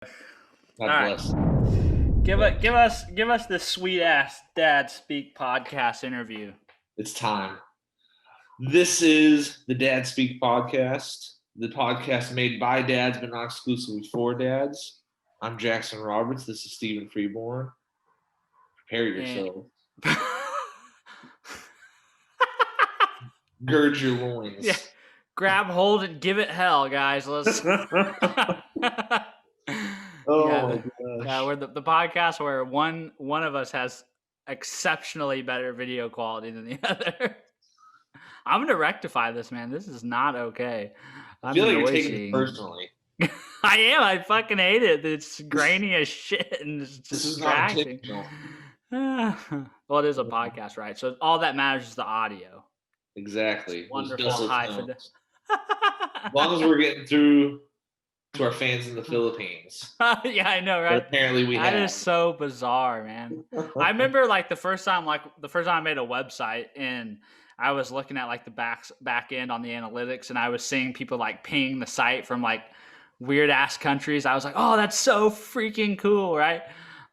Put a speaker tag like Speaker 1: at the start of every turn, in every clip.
Speaker 1: God
Speaker 2: All
Speaker 1: bless.
Speaker 2: right. Give us this sweet ass Dad Speak podcast interview.
Speaker 1: It's time. This is the Dad Speak podcast, the podcast made by dads but not exclusively for dads. I'm Jaxon Roberts. This is Stevan Freeborn. Prepare yourself. Gird your loins.
Speaker 2: Yeah. Grab hold and give it hell, guys. Let's.
Speaker 1: My gosh.
Speaker 2: Yeah, we're the podcast where one of us has exceptionally better video quality than the other. I'm gonna rectify this, man. This is not okay.
Speaker 1: I feel like you're taking it personally.
Speaker 2: I am. I fucking hate it. It's grainy as shit and it's
Speaker 1: This is not intentional.
Speaker 2: Well, it is a podcast, right? So all that matters is the audio.
Speaker 1: Exactly.
Speaker 2: Wonderful high fidelity.
Speaker 1: As long as we're getting through to our fans in the Philippines.
Speaker 2: Yeah, I know, right?
Speaker 1: But apparently we have.
Speaker 2: That is so bizarre, man. I remember the first time I made a website and I was looking at like the back end on the analytics and I was seeing people like ping the site from like weird ass countries. I was like, oh, that's so freaking cool, right?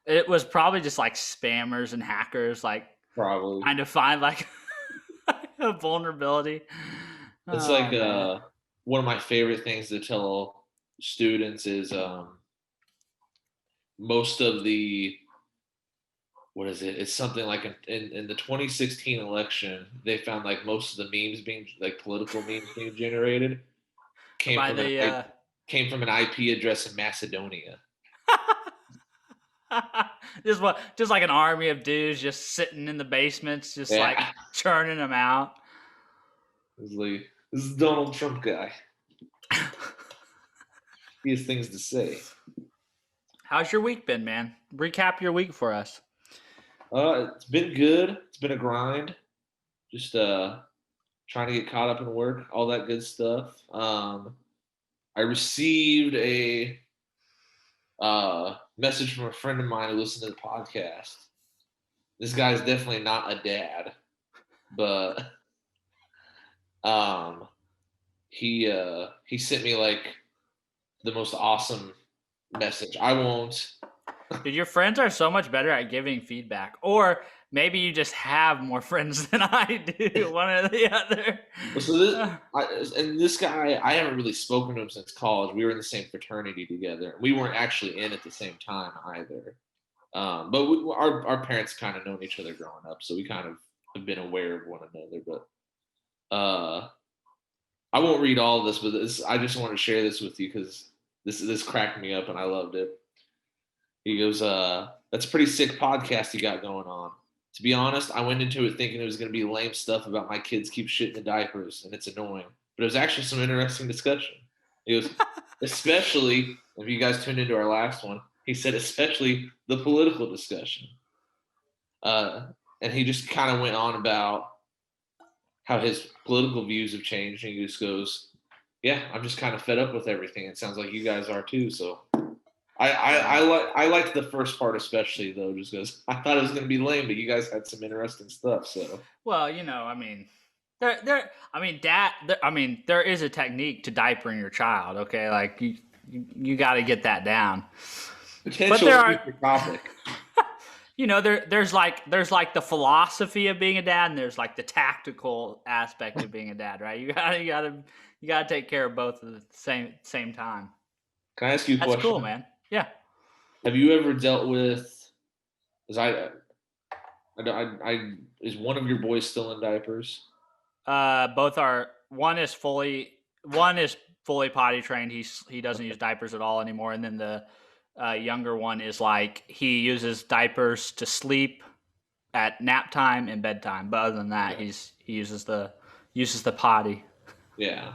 Speaker 2: It was probably just like spammers and hackers like
Speaker 1: probably
Speaker 2: trying to find like a vulnerability.
Speaker 1: It's one of my favorite things to tell students is most of the it's something like in the 2016 election they found like most of the memes being like political memes being generated came from an IP address in Macedonia.
Speaker 2: just like an army of dudes just sitting in the basements just like churning them out.
Speaker 1: It's like, this is Donald Trump guy. He has things to say.
Speaker 2: How's your week been, man? Recap your week for us.
Speaker 1: It's been good. It's been a grind. Just trying to get caught up in work, all that good stuff. I received a message from a friend of mine who listened to the podcast. This guy's definitely not a dad, but he sent me like the most awesome message. I won't.
Speaker 2: Dude, your friends are so much better at giving feedback, or maybe you just have more friends than I do. One or the other.
Speaker 1: So this guy, I haven't really spoken to him since college. We were in the same fraternity together. We weren't actually in at the same time either. But our parents kind of known each other growing up, so we kind of have been aware of one another. But I won't read all of this, but I just want to share this with you because this cracked me up and I loved it. He goes, that's a pretty sick podcast you got going on. To be honest, I went into it thinking it was going to be lame stuff about my kids keep shitting in diapers and it's annoying. But it was actually some interesting discussion. He goes, especially, if you guys tuned into our last one, he said, especially the political discussion. And he just kind of went on about how his political views have changed. And he just goes, yeah, I'm just kind of fed up with everything. It sounds like you guys are too. So I liked the first part especially though, just because I thought it was going to be lame, but you guys had some interesting stuff. So
Speaker 2: well, I mean, there is a technique to diapering your child. Okay, like you got to get that down.
Speaker 1: Potential future topic.
Speaker 2: There's like the philosophy of being a dad, and there's like the tactical aspect of being a dad, right? You gotta take care of both at the same time.
Speaker 1: Can I ask you a question?
Speaker 2: That's cool, man. Yeah.
Speaker 1: Have you ever dealt with? Is one of your boys still in diapers?
Speaker 2: Both are. One is fully potty trained. He doesn't use diapers at all anymore, and then the younger one is like he uses diapers to sleep at nap time and bedtime, but other than that, he uses the potty.
Speaker 1: Yeah,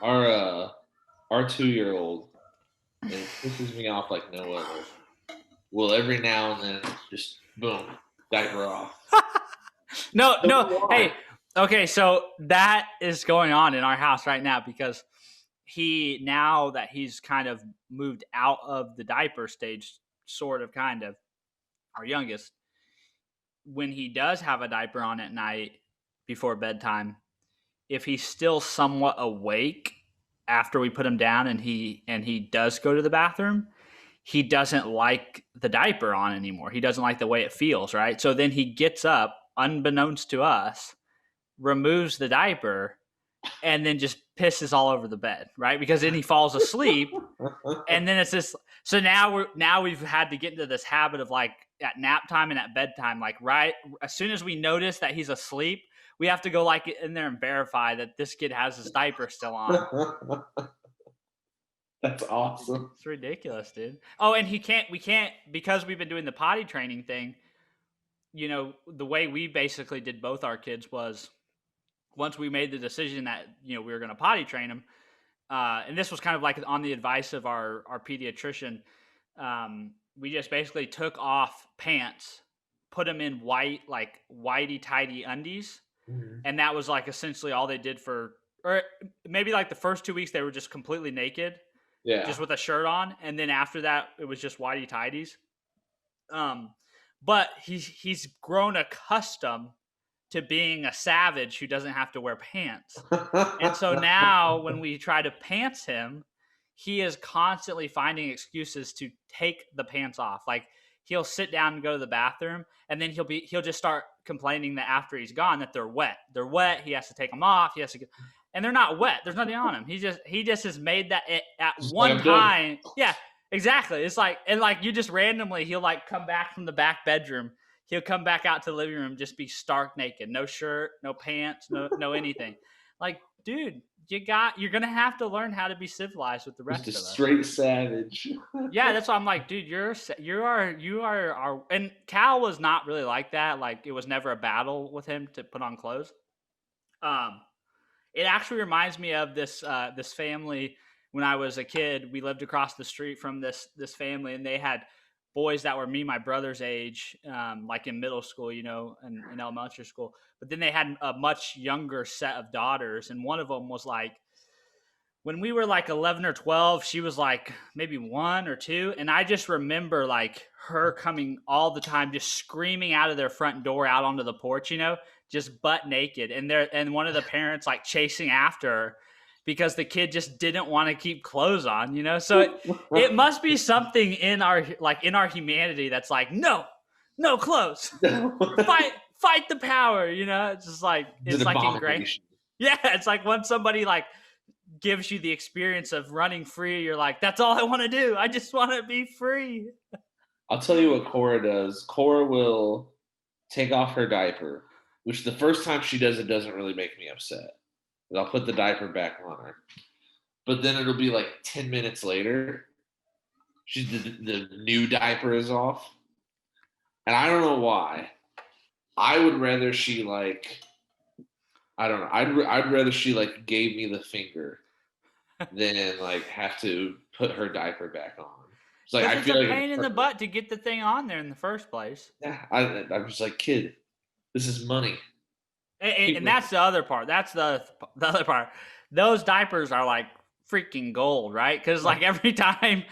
Speaker 1: our 2-year-old, it pisses me off like no other. Well, every now and then, just boom, diaper off.
Speaker 2: No, hey, okay, so that is going on in our house right now because now that he's kind of moved out of the diaper stage, sort of, kind of, our youngest, when he does have a diaper on at night before bedtime, if he's still somewhat awake after we put him down and he does go to the bathroom, he doesn't like the diaper on anymore. He doesn't like the way it feels, right? So then he gets up, unbeknownst to us, removes the diaper, and then just pisses all over the bed, right? Because then he falls asleep, and then it's this. So we've had to get into this habit of like at nap time and at bedtime, like right as soon as we notice that he's asleep, we have to go like in there and verify that this kid has his diaper still on.
Speaker 1: That's awesome.
Speaker 2: It's ridiculous, dude. Oh, and we can't, because we've been doing the potty training thing, the way we basically did both our kids was once we made the decision that, we were going to potty train them, and this was kind of like on the advice of our pediatrician, we just basically took off pants, put them in like whitey tighty undies. Mm-hmm. And that was like essentially all they did or maybe like the first 2 weeks they were just completely naked. Yeah. Just with a shirt on. And then after that, it was just whitey tighties. But he's grown accustomed to being a savage who doesn't have to wear pants. And so now when we try to pants him, he is constantly finding excuses to take the pants off. Like he'll sit down and go to the bathroom, and then he'll just start complaining that after he's gone that they're wet. They're wet. He has to take them off. And they're not wet. There's nothing on them. He just has made that at one time. Yeah, exactly. It's like, and like you just randomly, he'll like come back from the back bedroom. He'll come back out to the living room, just be stark naked, no shirt, no pants, no anything. Like, dude, you're gonna have to learn how to be civilized with the rest of us.
Speaker 1: Straight savage.
Speaker 2: Yeah, that's why I'm like, dude, you are. And Cal was not really like that. Like, it was never a battle with him to put on clothes. It actually reminds me of this family when I was a kid. We lived across the street from this family, and they had boys that were my brother's age, like in middle school, and in elementary school. But then they had a much younger set of daughters, and one of them was like, when we were like 11 or 12, she was like maybe 1 or 2. And I just remember like her coming all the time, just screaming out of their front door out onto the porch, just butt naked. And one of the parents like chasing after her because the kid just didn't want to keep clothes on, So it must be something in our humanity that's like, no clothes, fight the power, It's just like, it's like ingrained. Yeah. It's like when somebody like gives you the experience of running free, you're like, that's all I want to do. I just want to be free.
Speaker 1: I'll tell you what Cora does. Cora will take off her diaper, which the first time she does it doesn't really make me upset. But I'll put the diaper back on her. But then it'll be like 10 minutes later, the new diaper is off. And I don't know why. I would rather she like, I don't know. I'd rather she like gave me the finger than like have to put her diaper back on. It's like,
Speaker 2: it's a pain in the butt to get the thing on there in the first place.
Speaker 1: Yeah, I'm just like, kid, this is money.
Speaker 2: And that's the other part. That's the other part. Those diapers are like freaking gold, right? Because like every time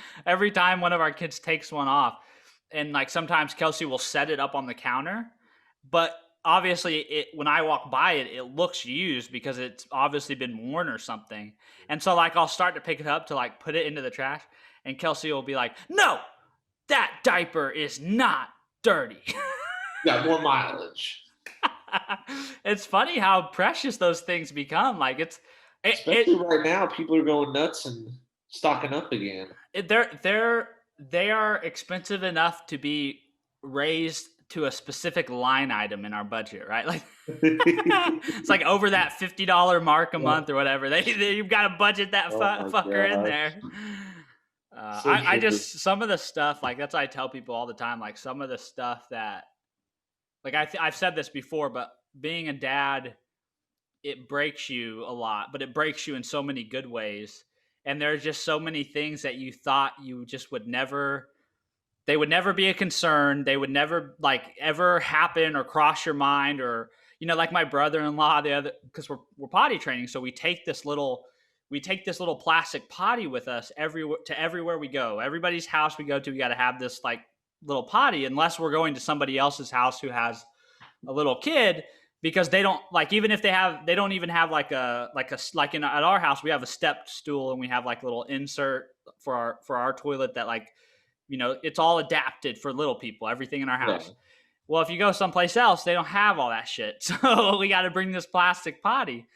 Speaker 2: one of our kids takes one off, and like sometimes Kelsey will set it up on the counter, but obviously when I walk by it looks used because it's obviously been worn or something. And so like I'll start to pick it up to like put it into the trash, and Kelsey will be like, no, that diaper is not dirty.
Speaker 1: Got more mileage.
Speaker 2: It's funny how precious those things become. Like
Speaker 1: especially right now, people are going nuts and stocking up again.
Speaker 2: They are expensive enough to be raised to a specific line item in our budget, right? Like it's like over that $50 mark a month or whatever. You've got to budget that fucker in there. I just, some of the stuff, like that's what I tell people all the time. Like some of the stuff that, like I've said this before, but being a dad, it breaks you a lot, but it breaks you in so many good ways. And there's just so many things that you thought you just would never. They would never be a concern. They would never like ever happen or cross your mind, or like my brother-in-law, because we're potty training, so we take this little plastic potty with us everywhere we go. Everybody's house we go to, we got to have this like little potty, unless we're going to somebody else's house who has a little kid, because they don't like, even if they don't even have like at our house we have a step stool, and we have like a little insert for our toilet that like it's all adapted for little people, everything in our
Speaker 1: Yeah.
Speaker 2: house. Well, if you go someplace else, they don't have all that shit. So we got to bring this plastic potty.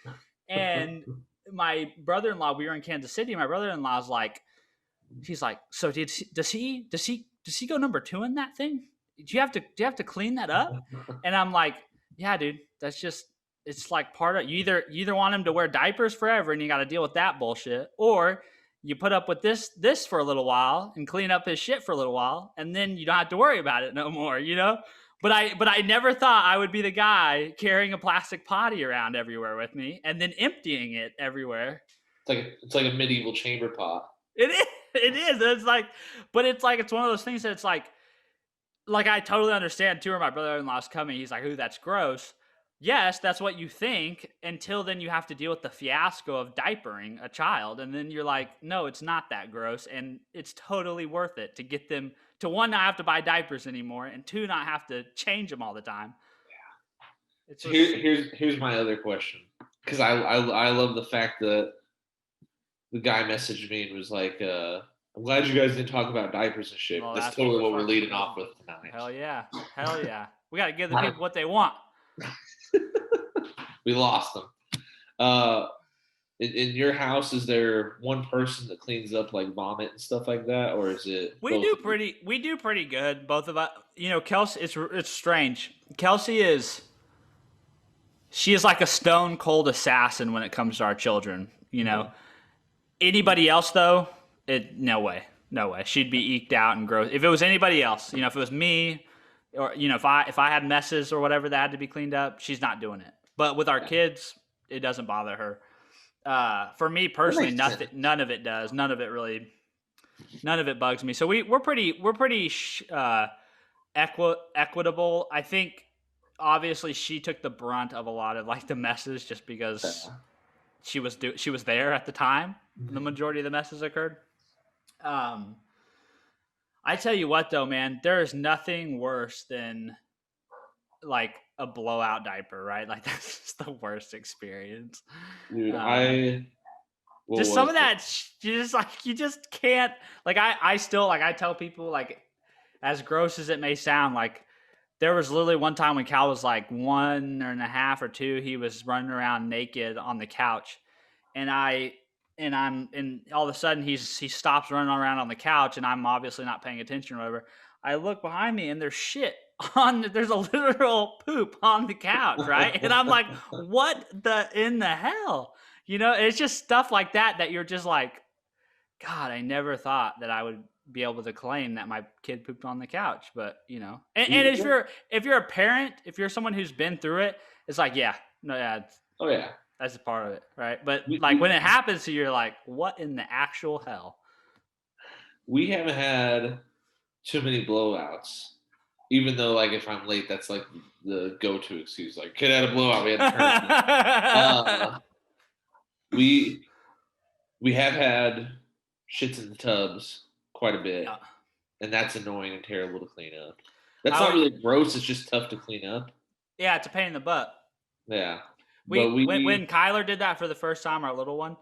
Speaker 2: And my brother-in-law, we were in Kansas City. My brother-in-law's like, he's like, so does he go number 2 in that thing? Do you have to clean that up? And I'm like, yeah, dude, that's just, it's like part of, you either want him to wear diapers forever and you got to deal with that bullshit, or you put up with this for a little while and clean up his shit for a little while, and then you don't have to worry about it no more, But I never thought I would be the guy carrying a plastic potty around everywhere with me and then emptying it everywhere.
Speaker 1: It's like a medieval chamber pot.
Speaker 2: It is. It is. It's like, but it's like, it's one of those things that it's like I totally understand too. Where my brother-in-law's coming, he's like, "Ooh, that's gross." Yes, that's what you think until then you have to deal with the fiasco of diapering a child, and then you're like, "No, it's not that gross, and it's totally worth it to get them to, one, not have to buy diapers anymore, and 2, not have to change them all the time."
Speaker 1: Yeah. So here's my other question, because I love the fact that the guy messaged me and was like, I'm glad you guys didn't talk about diapers and shit.
Speaker 2: Well,
Speaker 1: that's totally what we're leading off with tonight.
Speaker 2: Hell yeah. Hell yeah. We got to give the people what they want.
Speaker 1: We lost them. In your house, is there one person that cleans up like vomit and stuff like that, or is it?
Speaker 2: We do pretty good, both of us. Kelsey, it's strange. Kelsey she is like a stone cold assassin when it comes to our children. Anybody else though, no way. She'd be eked out and gross. If it was anybody else, if it was me, or if I had messes or whatever that had to be cleaned up, she's not doing it. But with our kids, it doesn't bother her. For me personally, none of it does. None of it bugs me. So we're pretty equitable. I think obviously she took the brunt of a lot of like the messes just because she was there at the time. The majority of the messes occurred. I tell you what though, man, there is nothing worse than like a blowout diaper, right? Like that's just the worst experience.
Speaker 1: Dude,
Speaker 2: just some of that, you just can't. Like I still like I tell people, like, as gross as it may sound, like there was literally one time when Cal was like 1.5 or 2, he was running around naked on the couch, and all of a sudden he stops running around on the couch, and I'm obviously not paying attention or whatever. I look behind me and there's shit there's a literal poop on the couch, right? And I'm like, what in the hell? It's just stuff like that you're just like, God, I never thought that I would be able to claim that my kid pooped on the couch. But and if you're a parent, if you're someone who's been through it, it's like,
Speaker 1: oh yeah,
Speaker 2: that's a part of it, right? But when it happens to you, you're like, what in the actual hell?
Speaker 1: We haven't had too many blowouts, even though like if I'm late, that's like the go-to excuse. Like, kid had a blowout, we had to turn. We have had shits in the tubs quite a bit, and that's annoying and terrible to clean up. That's not really gross; it's just tough to clean up.
Speaker 2: Yeah, it's a pain in the butt.
Speaker 1: Yeah.
Speaker 2: When Kyler did that for the first time, our little one,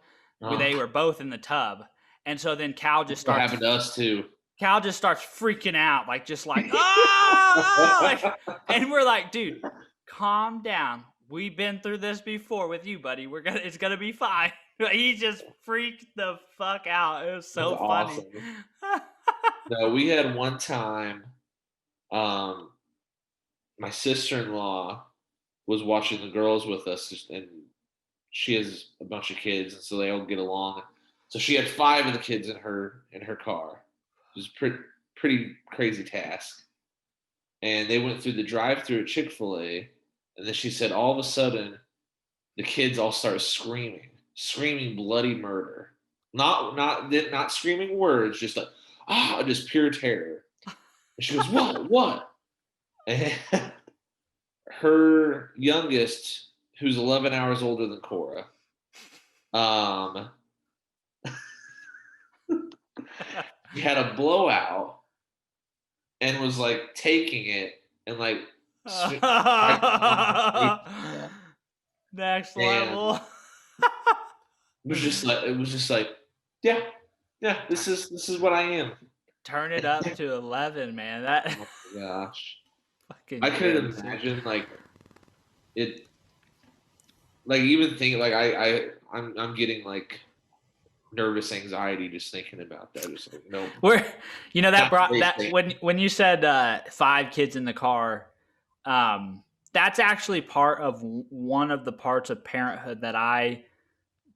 Speaker 2: they were both in the tub, and so then Cal just starts.
Speaker 1: That happened to us too.
Speaker 2: Cal just starts freaking out, like ah! And we're like, dude, calm down. We've been through this before with you, buddy. It's gonna be fine. He just freaked the fuck out. It was so funny.
Speaker 1: Awesome. No, we had one time. My sister-in-law was watching the girls with us, and she has a bunch of kids, and so they all get along. So she had 5 of the kids in her car. It was pretty crazy task. And they went through the drive-thru at Chick-fil-A, and then she said all of a sudden the kids all start screaming bloody murder. Not screaming words, just like just pure terror. And she goes, what? And her youngest, who's 11 hours older than Cora, he had a blowout and was like taking it and like
Speaker 2: next level.
Speaker 1: It was just like, yeah, this is what I am.
Speaker 2: turn it up to 11, man. That
Speaker 1: Oh my gosh.
Speaker 2: fucking
Speaker 1: I couldn't
Speaker 2: crazy.
Speaker 1: imagine like it like even think like I'm getting like nervous anxiety just thinking about that. Just like nope.
Speaker 2: Where that
Speaker 1: Not
Speaker 2: brought
Speaker 1: today's
Speaker 2: that
Speaker 1: thing.
Speaker 2: when you said 5 kids in the car, um, that's actually part of one of the parts of parenthood that I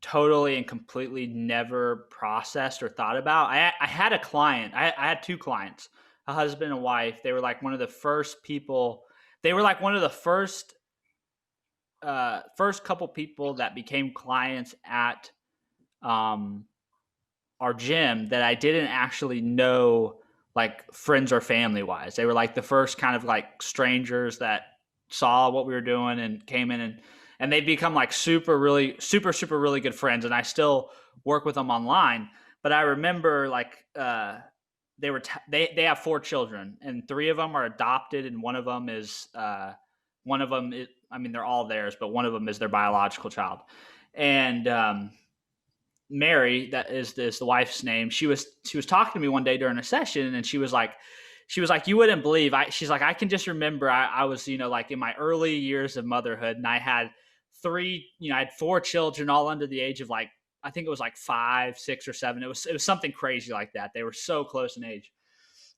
Speaker 2: totally and completely never processed or thought about. I had a client. I had 2 clients, a husband and wife. They were like one of the first people. They were like one of the first couple people that became clients at um, our gym that I didn't actually know, like friends or family wise. They were like the first kind of like strangers that saw what we were doing and came in, and they'd become like super really good friends. And I still work with them online. But I remember like they have 4 children, and 3 of them are adopted, and one of them is, I mean, they're all theirs, but one of them is their biological child. And Mary, that is the wife's name, she was talking to me one day during a session, and she was like, you wouldn't believe, she's like, I can just remember I was, like in my early years of motherhood, and I had I had 4 children, all under the age of like, I think it was like 5, 6, or 7. It was something crazy like that. They were so close in age.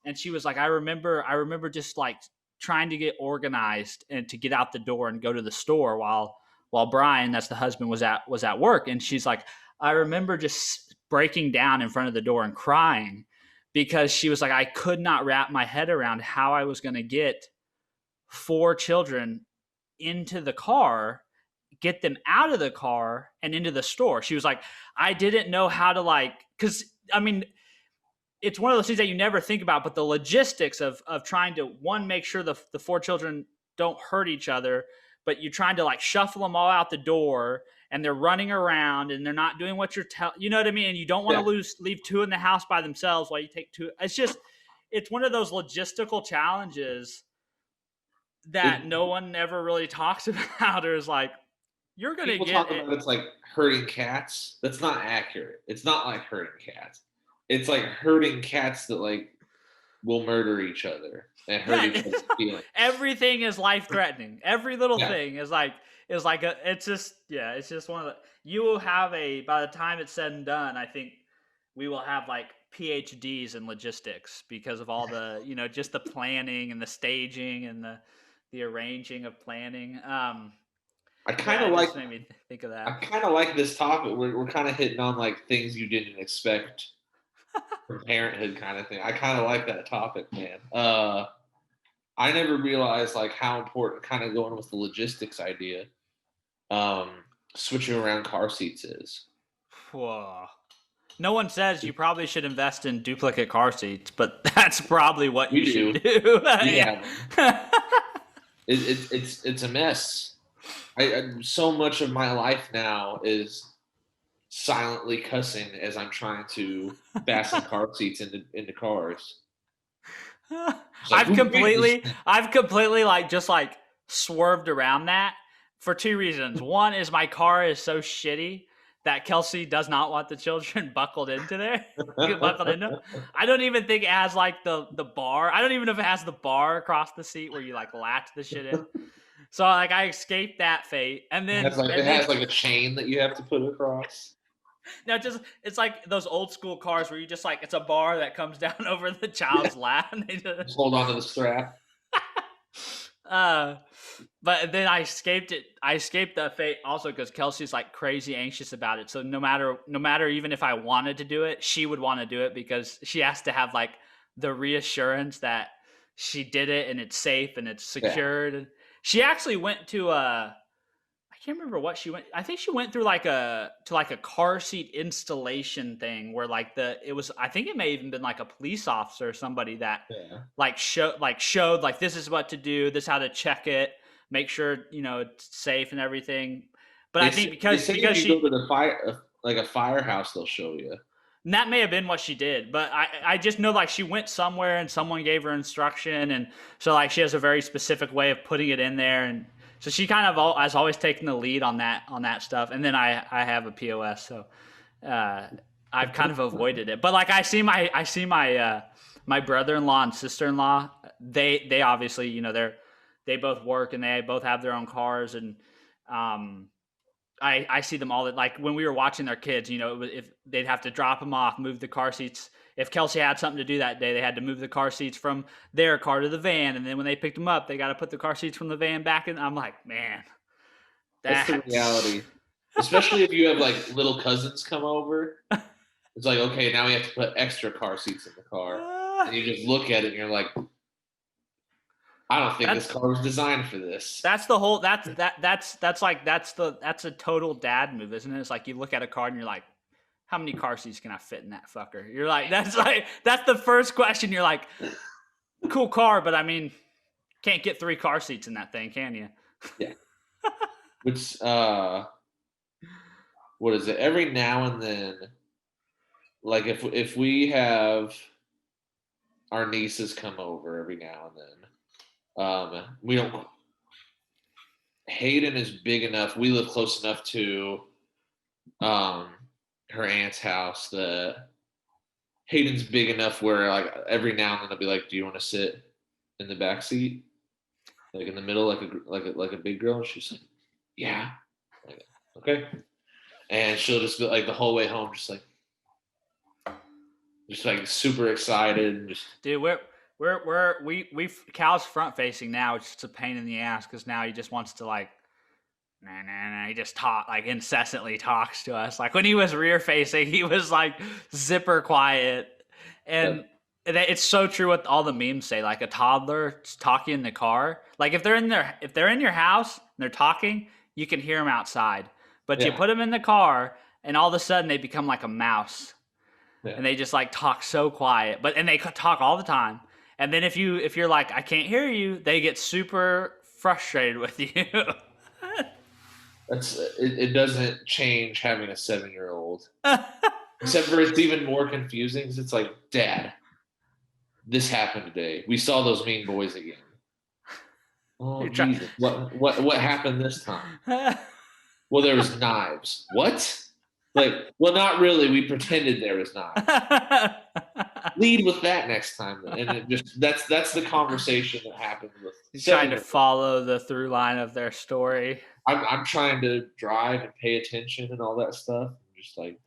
Speaker 2: And she was like, I remember just like trying to get organized and to get out the door and go to the store while Brian, that's the husband, was at work. And she's like, I remember just breaking down in front of the door and crying, because she was like, I could not wrap my head around how I was going to get 4 children into the car, get them out of the car and into the store. She was like, I didn't know how to, like, because I mean, it's one of those things that you never think about, but the logistics of trying to, one, make sure the 4 children don't hurt each other, but you're trying to like shuffle them all out the door, and they're running around and they're not doing what you're you know what I mean? And you don't want
Speaker 1: Yeah.
Speaker 2: to leave 2 in the house by themselves while you take 2. It's one of those logistical challenges that
Speaker 1: It,
Speaker 2: no one ever really talks about, or is like, you're going to
Speaker 1: people
Speaker 2: get
Speaker 1: talk
Speaker 2: it.
Speaker 1: about it's like herding cats. That's not accurate. It's not like herding cats. It's like herding cats that like will murder each other and hurt
Speaker 2: Yeah,
Speaker 1: each other's feelings.
Speaker 2: everything is life threatening. Every little
Speaker 1: Yeah.
Speaker 2: thing is like it's just, yeah, it's just one of the, you will have by the time it's said and done, I think we will have like PhDs in logistics, because of all the, just the planning and the staging and the arranging of planning.
Speaker 1: I kind
Speaker 2: Yeah,
Speaker 1: of
Speaker 2: it
Speaker 1: like
Speaker 2: just made me think of
Speaker 1: I
Speaker 2: that.
Speaker 1: kind of like this topic. We're kind of hitting on like things you didn't expect from parenthood kind of thing. I kind of like that topic, man. I never realized like how important, kind of going with the logistics idea, um, switching around car seats is.
Speaker 2: Whoa. No one says you probably should invest in duplicate car seats, but that's probably what you
Speaker 1: We
Speaker 2: should
Speaker 1: do.
Speaker 2: do.
Speaker 1: We
Speaker 2: Yeah.
Speaker 1: have them. It's a mess. So much of my life now is silently cussing as I'm trying to fasten car seats into cars. It's like
Speaker 2: I've
Speaker 1: who made this
Speaker 2: completely,
Speaker 1: thing?
Speaker 2: I've completely like just like swerved around that for 2 reasons. One is my car is so shitty that Kelsey does not want the children buckled into there. Buckled into. I don't even think it has like the bar. I don't even know if it has the bar across the seat where you like latch the shit in. So like I escaped that fate, and then
Speaker 1: It has like a chain that you have to put across.
Speaker 2: no, just it's like those old school cars where you just like, it's a bar that comes down over the
Speaker 1: Yeah.
Speaker 2: child's lap. And they just,
Speaker 1: Just hold on to the strap.
Speaker 2: uh, but then I escaped it. I escaped the fate also because Kelsey's like crazy anxious about it. So no matter even if I wanted to do it, she would want to do it, because she has to have like the reassurance that she did it and it's safe and it's
Speaker 1: Yeah.
Speaker 2: secured. She actually went to I can't remember what she went. I think she went through like a car seat installation thing where like it was, I think it may even been like a police officer or somebody that
Speaker 1: Yeah.
Speaker 2: like showed like, this is what to do, this is how to check it, make sure it's safe and everything. But I think
Speaker 1: They
Speaker 2: because
Speaker 1: say if you go
Speaker 2: she,
Speaker 1: to the fire, like a firehouse, they'll show you.
Speaker 2: and that may have been what she did, but I just know like she went somewhere and someone gave her instruction, and so like she has a very specific way of putting it in there, and so she kind of has always taken the lead on that stuff. And then I have a POS, so I've kind of avoided it. But like I see my my brother-in-law and sister-in-law, they obviously, they both work and they both have their own cars, and um I see them all that, like when we were watching their kids, if they'd have to drop them off, move the car seats. If Kelsey had something to do that day, they had to move the car seats from their car to the van, and then when they picked them up, they got to put the car seats from the van back. And I'm like, man,
Speaker 1: That's the
Speaker 2: that's
Speaker 1: reality. Especially if you have like little cousins come over. It's like, okay, now we have to put extra car seats in the car. And you just look at it and you're like, I don't think this car was designed for this.
Speaker 2: That's the whole that's a total dad move, isn't it? It's like you look at a car and you're like, how many car seats can I fit in that fucker? You're like, that's the first question. You're like, cool car, but I mean, can't get 3 car seats in that thing, can you?
Speaker 1: Yeah. Which what is it? Every now and then, like if we have our nieces come over every now and then, we don't. Hayden is big enough. We live close enough to her aunt's house that Hayden's big enough where like every now and then they'll be like, "Do you want to sit in the back seat, like in the middle, like a big girl?" And she's like, "Yeah." Like, okay. And she'll just be like the whole way home, just like super excited and just.
Speaker 2: Dude, we Cal's front facing now. It's just a pain in the ass because now he just wants to like, nah. He just incessantly talks to us. Like when he was rear facing, he was like zipper quiet, and it's so true what all the memes say. Like a toddler talking in the car. Like if they're in your house and they're talking, you can hear them outside. But you put them in the car, and all of a sudden they become like a mouse. Yeah. And they just like talk so quiet, and they talk all the time. And then if you're like, I can't hear you, they get super frustrated with you.
Speaker 1: It doesn't change having a 7-year-old, except for it's even more confusing because it's like, Dad, this happened today. We saw those mean boys again. Oh Jesus! What happened this time? Well, there was knives. What? Like, well, not really. We pretended there was knives. Lead with that next time, and it just that's the conversation that happens with.
Speaker 2: He's trying to follow the through line of their story.
Speaker 1: I'm trying to drive and pay attention and all that stuff. I'm just like,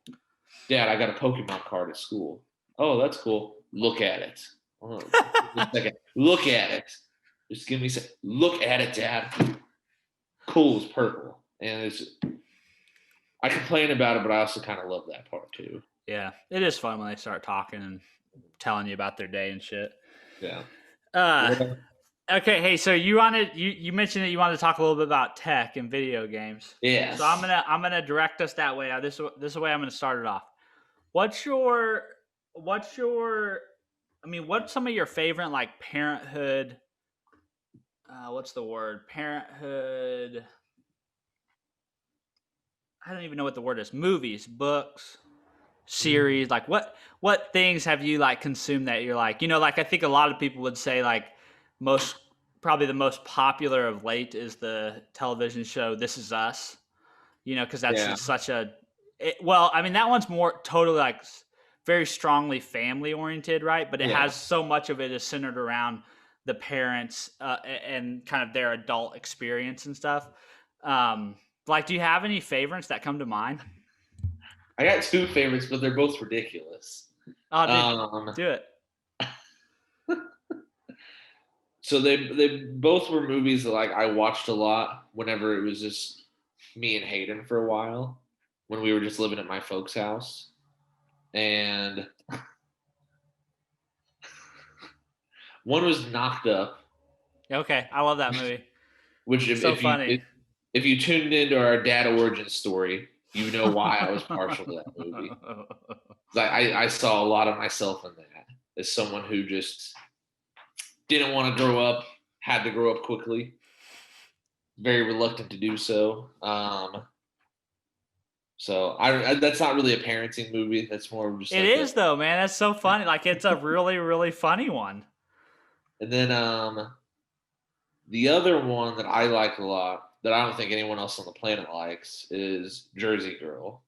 Speaker 1: Dad, I got a Pokemon card at school. Oh, that's cool. Look at it. Oh, a second. Look at it. Just give me a second. Look at it, Dad. Cool is purple, and it's. I complain about it, but I also kind of love that part too.
Speaker 2: Yeah, it is fun when they start talking and telling you about their day and shit.
Speaker 1: Yeah.
Speaker 2: Okay, hey, so you mentioned that you wanted to talk a little bit about tech and video games.
Speaker 1: Yeah.
Speaker 2: So I'm gonna direct us that way. This is the way I'm gonna start it off. What's some of your favorite like parenthood? What's the word? Parenthood. I don't even know what the word is. Movies, books, series. Like what things have you like consumed that you're like, like I think a lot of people would say like probably the most popular of late is the television show This Is Us. Because that's such a that one's more totally like very strongly family oriented, right? But it has so much of it is centered around the parents and kind of their adult experience and stuff. Like, do you have any favorites that come to mind?
Speaker 1: I got 2 favorites, but they're both ridiculous.
Speaker 2: Oh, dude, do it.
Speaker 1: So they both were movies that like I watched a lot whenever it was just me and Hayden for a while when we were just living at my folks' house, and one was Knocked Up.
Speaker 2: Okay, I love that movie.
Speaker 1: Which funny. If you tuned into our dad origin story, you know why I was partial to that movie. I saw a lot of myself in that as someone who just didn't want to grow up, had to grow up quickly, very reluctant to do so. So that's not really a parenting movie. That's more just.
Speaker 2: It is though, man. That's so funny. Like it's a really, really funny one.
Speaker 1: And then the other one that I like a lot that I don't think anyone else on the planet likes is Jersey Girl.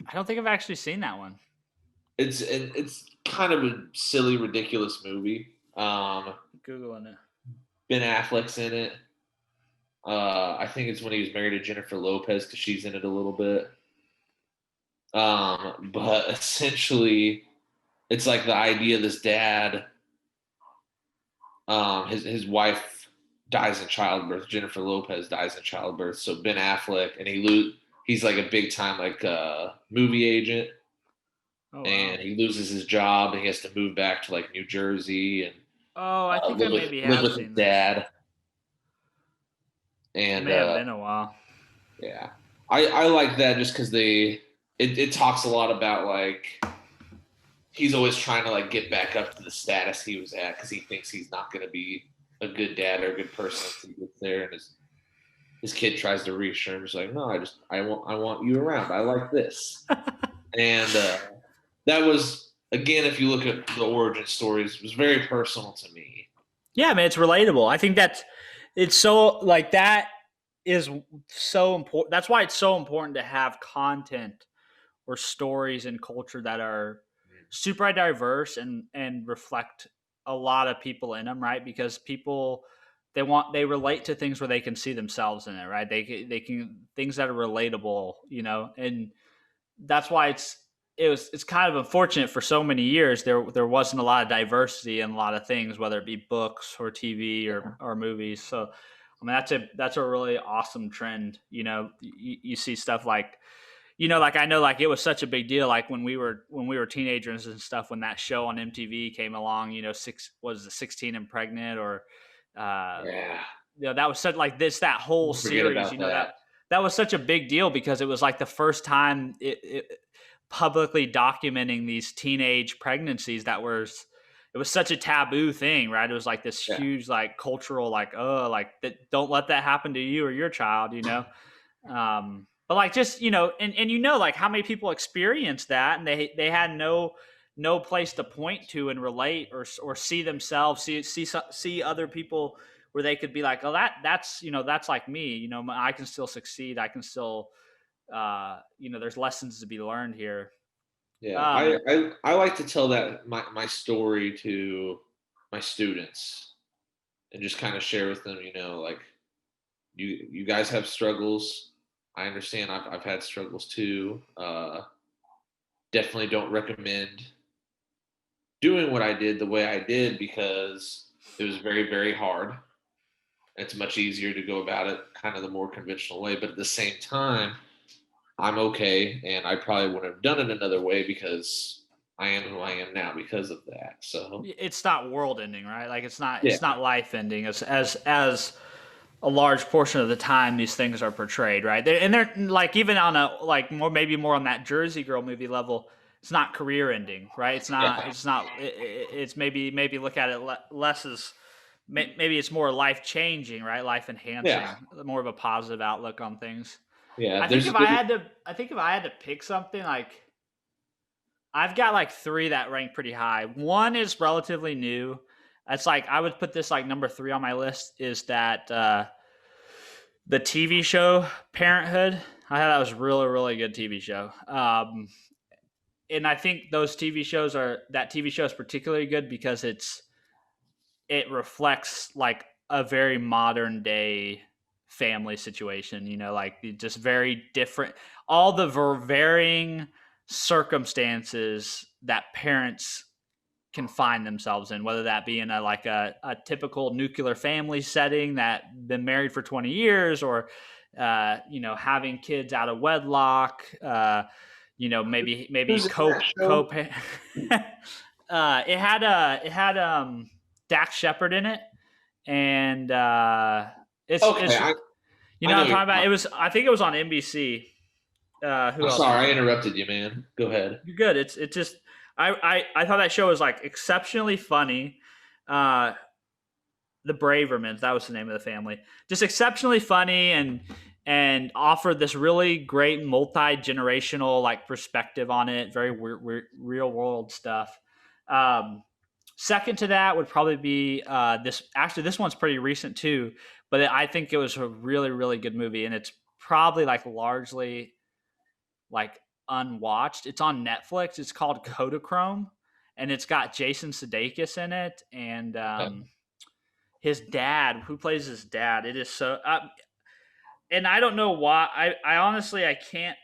Speaker 2: I don't think I've actually seen that one.
Speaker 1: It's kind of a silly, ridiculous movie.
Speaker 2: Googling it.
Speaker 1: Ben Affleck's in it. I think it's when he was married to Jennifer Lopez because she's in it a little bit. But essentially, it's like the idea of this dad. His wife dies in childbirth. Jennifer Lopez dies in childbirth. So Ben Affleck and he's like a big time like movie agent,
Speaker 2: Oh wow.
Speaker 1: and he loses his job and he has to move back to like New Jersey and
Speaker 2: Oh, I think I maybe
Speaker 1: live
Speaker 2: have
Speaker 1: with his
Speaker 2: seen this.
Speaker 1: dad.
Speaker 2: It
Speaker 1: And
Speaker 2: may have been a while.
Speaker 1: yeah, I like that just because it talks a lot about like he's always trying to like get back up to the status he was at because he thinks he's not going to be a good dad or a good person until he gets there, and his kid tries to reassure him, he's like, no, I want you around. I like this, and that was again, if you look at the origin stories, it was very personal to me.
Speaker 2: Yeah, man, it's relatable. I think it's so like that is so important. That's why it's so important to have content or stories and culture that are super diverse and reflect a lot of people in them, right? Because people they relate to things where they can see themselves in it, right? They can things that are relatable, and that's why it's kind of unfortunate for so many years there wasn't a lot of diversity in a lot of things, whether it be books or TV or movies. So I mean that's a really awesome trend. You see stuff like like I know like it was such a big deal like when we were teenagers and stuff when that show on MTV came along, six was the 16 and pregnant or uh
Speaker 1: Yeah,
Speaker 2: that was such like that whole
Speaker 1: forget
Speaker 2: series,
Speaker 1: about
Speaker 2: that
Speaker 1: that.
Speaker 2: that was such a big deal because it was like the first time it publicly documenting these teenage pregnancies it was such a taboo thing, right? It was like this
Speaker 1: Yeah,
Speaker 2: huge like cultural like like that, don't let that happen to you or your child, but like just and like how many people experience that and they had no place to point to and relate or see themselves see other people where they could be like, oh, that's like me, I can still succeed, I can still there's lessons to be learned here.
Speaker 1: yeah.
Speaker 2: um
Speaker 1: I like to tell that my story to my students and just kind of share with them, like you guys have struggles. I understand. I've had struggles too. Definitely don't recommend doing what I did the way I did because it was very, very hard. It's much easier to go about it kind of the more conventional way. But at the same time, I'm okay. And I probably wouldn't have done it another way because I am who I am now because of that. So,
Speaker 2: it's not world ending, right? Like
Speaker 1: yeah.
Speaker 2: it's not life ending as a large portion of the time these things are portrayed, right? They're like even on a like more maybe more on that Jersey Girl movie level. It's not career ending, right? It's not.
Speaker 1: Yeah.
Speaker 2: It's not. It's maybe look at it less as maybe it's more life changing, right? Life
Speaker 1: Yeah.
Speaker 2: enhancing, more of a positive outlook on things.
Speaker 1: Yeah.
Speaker 2: I think if I had to, I think if I had to pick something, like I've got like three that rank pretty high. One is relatively new. It's like I would put this like number three on my list. Is that the TV show Parenthood? I thought that was really good TV show. And I think that TV show is particularly good because it reflects like a very modern day family situation, like just very different, all the varying circumstances that parents can find themselves in, whether that be in a typical nuclear family setting that been married for 20 years or having kids out of wedlock, maybe
Speaker 1: Who's in that show?
Speaker 2: it had Dax Shepard in it, and
Speaker 1: Okay.
Speaker 2: it's
Speaker 1: I
Speaker 2: what
Speaker 1: know
Speaker 2: I'm
Speaker 1: you're
Speaker 2: talking about.
Speaker 1: talking.
Speaker 2: I think it was on NBC. Who
Speaker 1: I'm
Speaker 2: else was
Speaker 1: sorry. I
Speaker 2: in it?
Speaker 1: interrupted you, man. Go ahead.
Speaker 2: You're good. It's just I thought that show was like exceptionally funny. Uh, the Bravermans, that was the name of the family, just exceptionally funny and offered this really great multi-generational like perspective on it, very real world stuff. um, Second to that would probably be this. Actually, this one's pretty recent too, but I think it was a really good movie, and it's probably like largely like unwatched. It's on Netflix. It's called Kodachrome, and it's got Jason Sudeikis in it, and
Speaker 1: Okay.
Speaker 2: his dad, who plays his dad. It is so, and I don't know why. I honestly I can't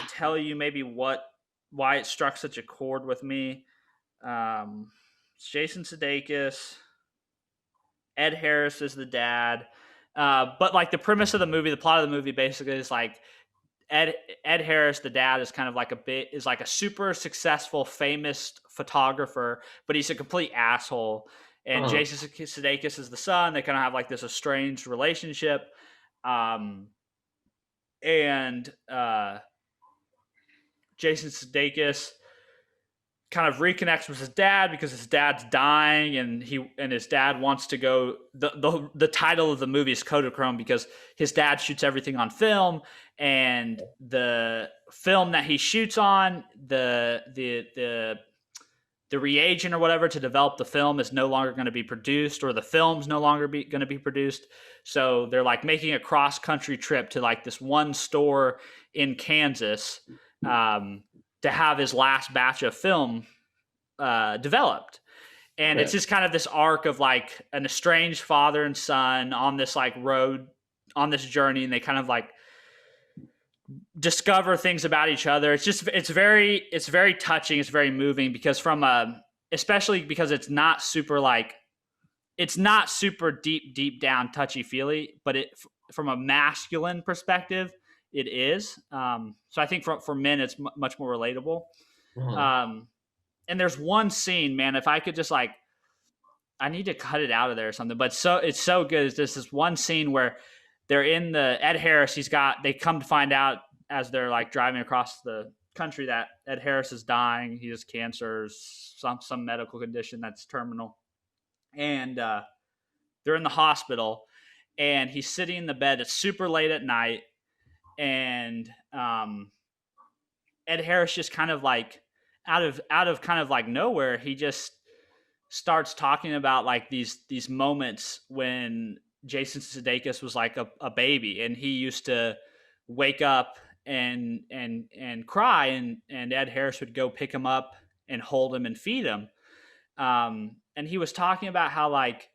Speaker 2: tell you maybe why it struck such a chord with me. It's Jason Sudeikis. Ed Harris is the dad. But like the premise of the movie, the plot of the movie basically is like Ed Ed Harris, the dad, is kind of like is like a super successful, famous photographer, but he's a complete asshole. And
Speaker 1: Uh-huh.
Speaker 2: Jason Sudeikis is the son. They kind of have like this estranged relationship. Um, and Jason Sudeikis kind of reconnects with his dad because his dad's dying, and his dad wants to go. The title of the movie is Kodachrome because his dad shoots everything on film, and the film that he shoots on, the reagent or whatever to develop the film is no longer going to be produced, or the film's no longer going to be produced. So they're like making a cross country trip to like this one store in Kansas, to have his last batch of film developed. And
Speaker 1: Okay.
Speaker 2: it's just kind of this arc of like an estranged father and son on this like road, on this journey, and they kind of like discover things about each other. It's very touching. It's very moving because especially because it's not super deep down touchy feely, but from a masculine perspective, it is. So I think for men, it's much more relatable.
Speaker 1: Uh-huh.
Speaker 2: Um, and there's one scene, man, if I could just like, I need to cut it out of there or something, but it's so good. It's just this one scene where they're in Ed Harris. They come to find out as they're like driving across the country that Ed Harris is dying. He has cancer, some medical condition that's terminal. And they're in the hospital, and he's sitting in the bed. It's super late at night. And Ed Harris just kind of like out of kind of like nowhere, he just starts talking about like these moments when Jason Sudeikis was like a baby, and he used to wake up and cry, and Ed Harris would go pick him up and hold him and feed him. And he was talking about how like,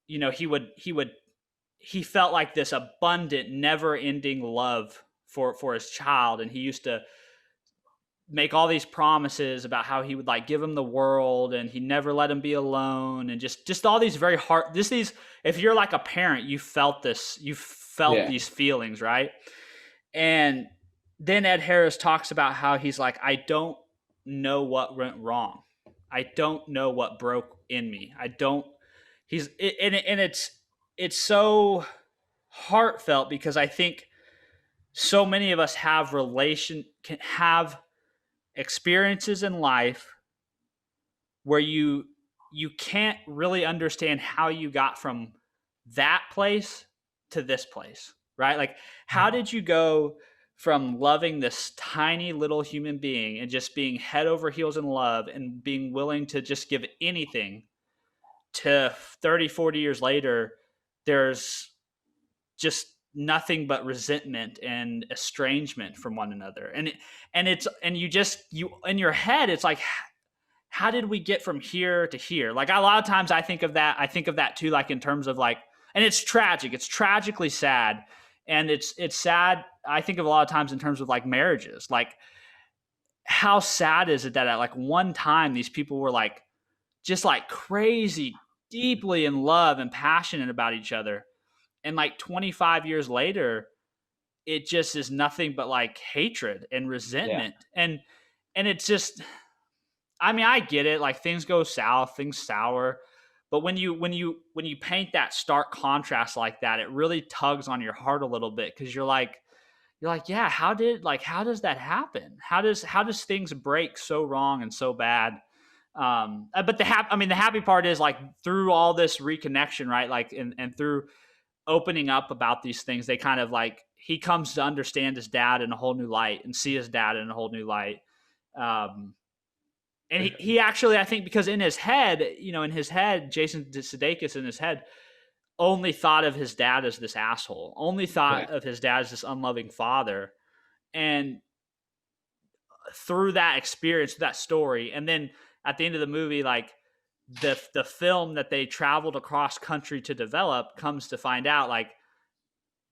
Speaker 2: you know, he felt like this abundant, never ending love for his child, and he used to make all these promises about how he would like give him the world and he never let him be alone, and just all these very hard these if you're like a parent, you felt
Speaker 1: Yeah.
Speaker 2: these feelings, right? And then Ed Harris talks about how he's like, I don't know what went wrong, I don't know what broke in me, I don't he's and it's so heartfelt because I think so many of us can have experiences in life where you can't really understand how you got from that place to this place, right? Like, how did you go from loving this tiny little human being and just being head over heels in love and being willing to just give anything to 30, 40 years later, there's just nothing but resentment and estrangement from one another. And you in your head, it's like, how did we get from here to here? Like, a lot of times I think of that too, like in terms of like, and it's tragic, it's tragically sad. And it's sad, I think of a lot of times in terms of like marriages. Like, how sad is it that at like one time these people were like just like crazy deeply in love and passionate about each other, and like 25 years later it just is nothing but like hatred and
Speaker 1: Yeah.
Speaker 2: resentment. And it's just, I mean, I get it, like things go south, things sour, but when you paint that stark contrast like that, it really tugs on your heart a little bit, because you're like, yeah, how does that happen? How does things break so wrong and so bad? But the happy part is like through all this reconnection, right? Like, and through opening up about these things, they kind of like, he comes to understand his dad in a whole new light and see his dad in a whole new light. Um, and he actually, I think, because in his head, Jason Sudeikis in his head only thought of his dad as this asshole, only
Speaker 1: Okay.
Speaker 2: thought of his dad as this unloving father. And through that experience, that story, and then at the end of the movie, like the film that they traveled across country to develop comes to find out like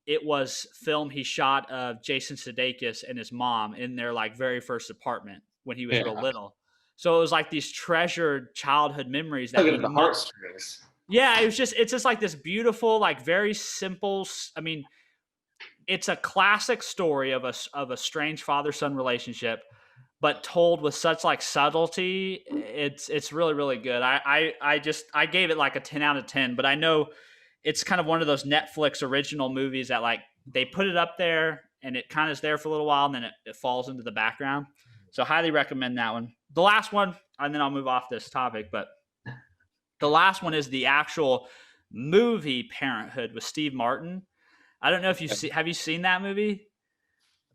Speaker 2: it was film he shot of Jason Sudeikis and his mom in their like very first apartment when he was real
Speaker 1: Yeah.
Speaker 2: little. So it was like these treasured childhood memories that
Speaker 1: Tugging
Speaker 2: he
Speaker 1: at the heartstrings.
Speaker 2: yeah, it's just like this beautiful, like very simple. I mean, it's a classic story of a strange father son relationship, but told with such like subtlety. It's really really good. I gave it like a 10 out of 10, but I know it's kind of one of those Netflix original movies that like they put it up there and it kind of is there for a little while and then it falls into the background. So highly recommend that one. The last one, and then I'll move off this topic, but the last one is the actual movie Parenthood with Steve Martin. I don't know if have you seen that movie?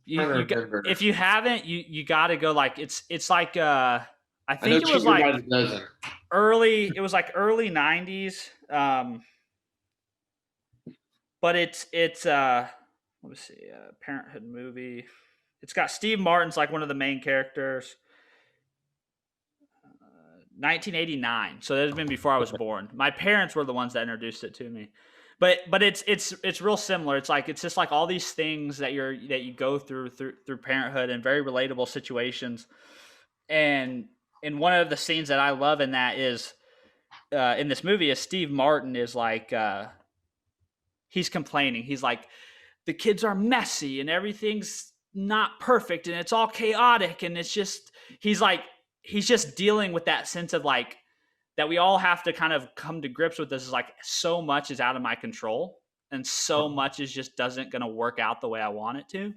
Speaker 1: I'm trying to remember.
Speaker 2: If you haven't, you got to go. Like it's like I
Speaker 1: I know
Speaker 2: think it was
Speaker 1: Cheaper
Speaker 2: like
Speaker 1: by the Dozen.
Speaker 2: early 90s. But it's let me see, Parenthood movie. It's got Steve Martin's like one of the main characters. 1989. So that has been before I was born. My parents were the ones that introduced it to me. But it's real similar. It's like it's just like all these things that you go through parenthood and very relatable situations. And one of the scenes that I love in that is in this movie is Steve Martin is like he's complaining. He's like, the kids are messy and everything's not perfect and it's all chaotic and it's just he's just dealing with that sense of like that we all have to kind of come to grips with. This is like so much is out of my control and so much is just doesn't going to work out the way I want it to.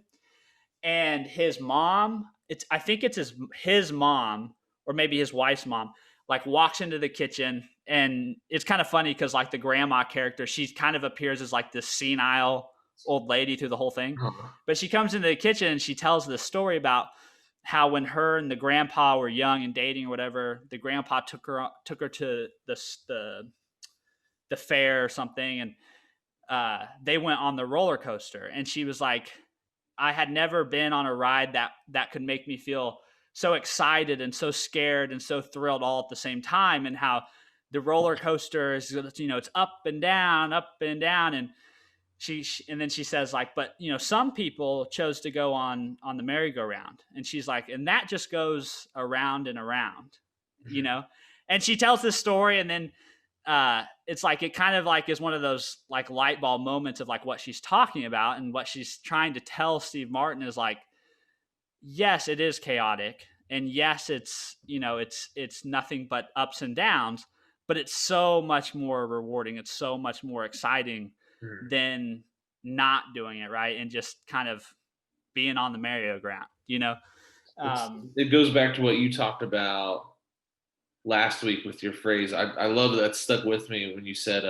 Speaker 2: And his mom, I think it's his mom or maybe his wife's mom, like walks into the kitchen. And it's kind of funny because like the grandma character, she kind of appears as like this senile old lady through the whole thing. But she comes into the kitchen and she tells this story about how when her and the grandpa were young and dating or whatever, the grandpa took her to the fair or something, and they went on the roller coaster. And she was like, I had never been on a ride that could make me feel so excited and so scared and so thrilled all at the same time. And how the roller coaster is, it's up and down, and and then she says like, but some people chose to go on the merry-go-round, and she's like, and that just goes around and around, and she tells this story, and then it's like it kind of like is one of those like light bulb moments of like what she's talking about. And what she's trying to tell Steve Martin is like, yes, it is chaotic, and yes, it's it's nothing but ups and downs, but it's so much more rewarding, it's so much more exciting than not doing it, right? And just kind of being on the merry-go-round,
Speaker 1: It goes back to what you talked about last week with your phrase. I love that stuck with me when you said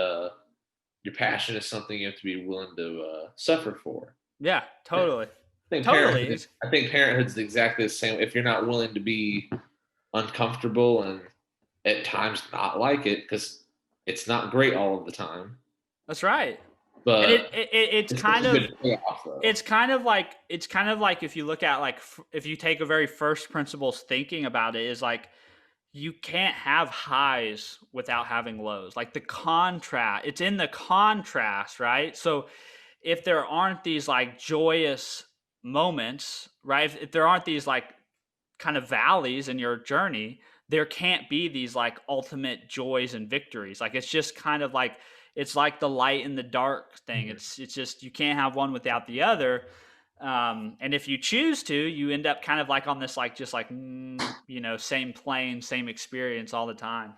Speaker 1: your passion is something you have to be willing to suffer for.
Speaker 2: Yeah, totally.
Speaker 1: I think parenthood's exactly the same. If you're not willing to be uncomfortable and at times not like it, because it's not great all of the time.
Speaker 2: That's right.
Speaker 1: But
Speaker 2: and it's kind of
Speaker 1: payoff,
Speaker 2: it's kind of like if you look at like if you take a very first principles thinking about it, is like you can't have highs without having lows. Like the contrast, it's in the contrast, right? So if there aren't these like joyous moments, right? If there aren't these like kind of valleys in your journey, there can't be these like ultimate joys and victories. Like it's just kind of like it's like the light and the dark thing. It's just you can't have one without the other. And if you choose to, you end up kind of like on this like just like same plane, same experience all the time.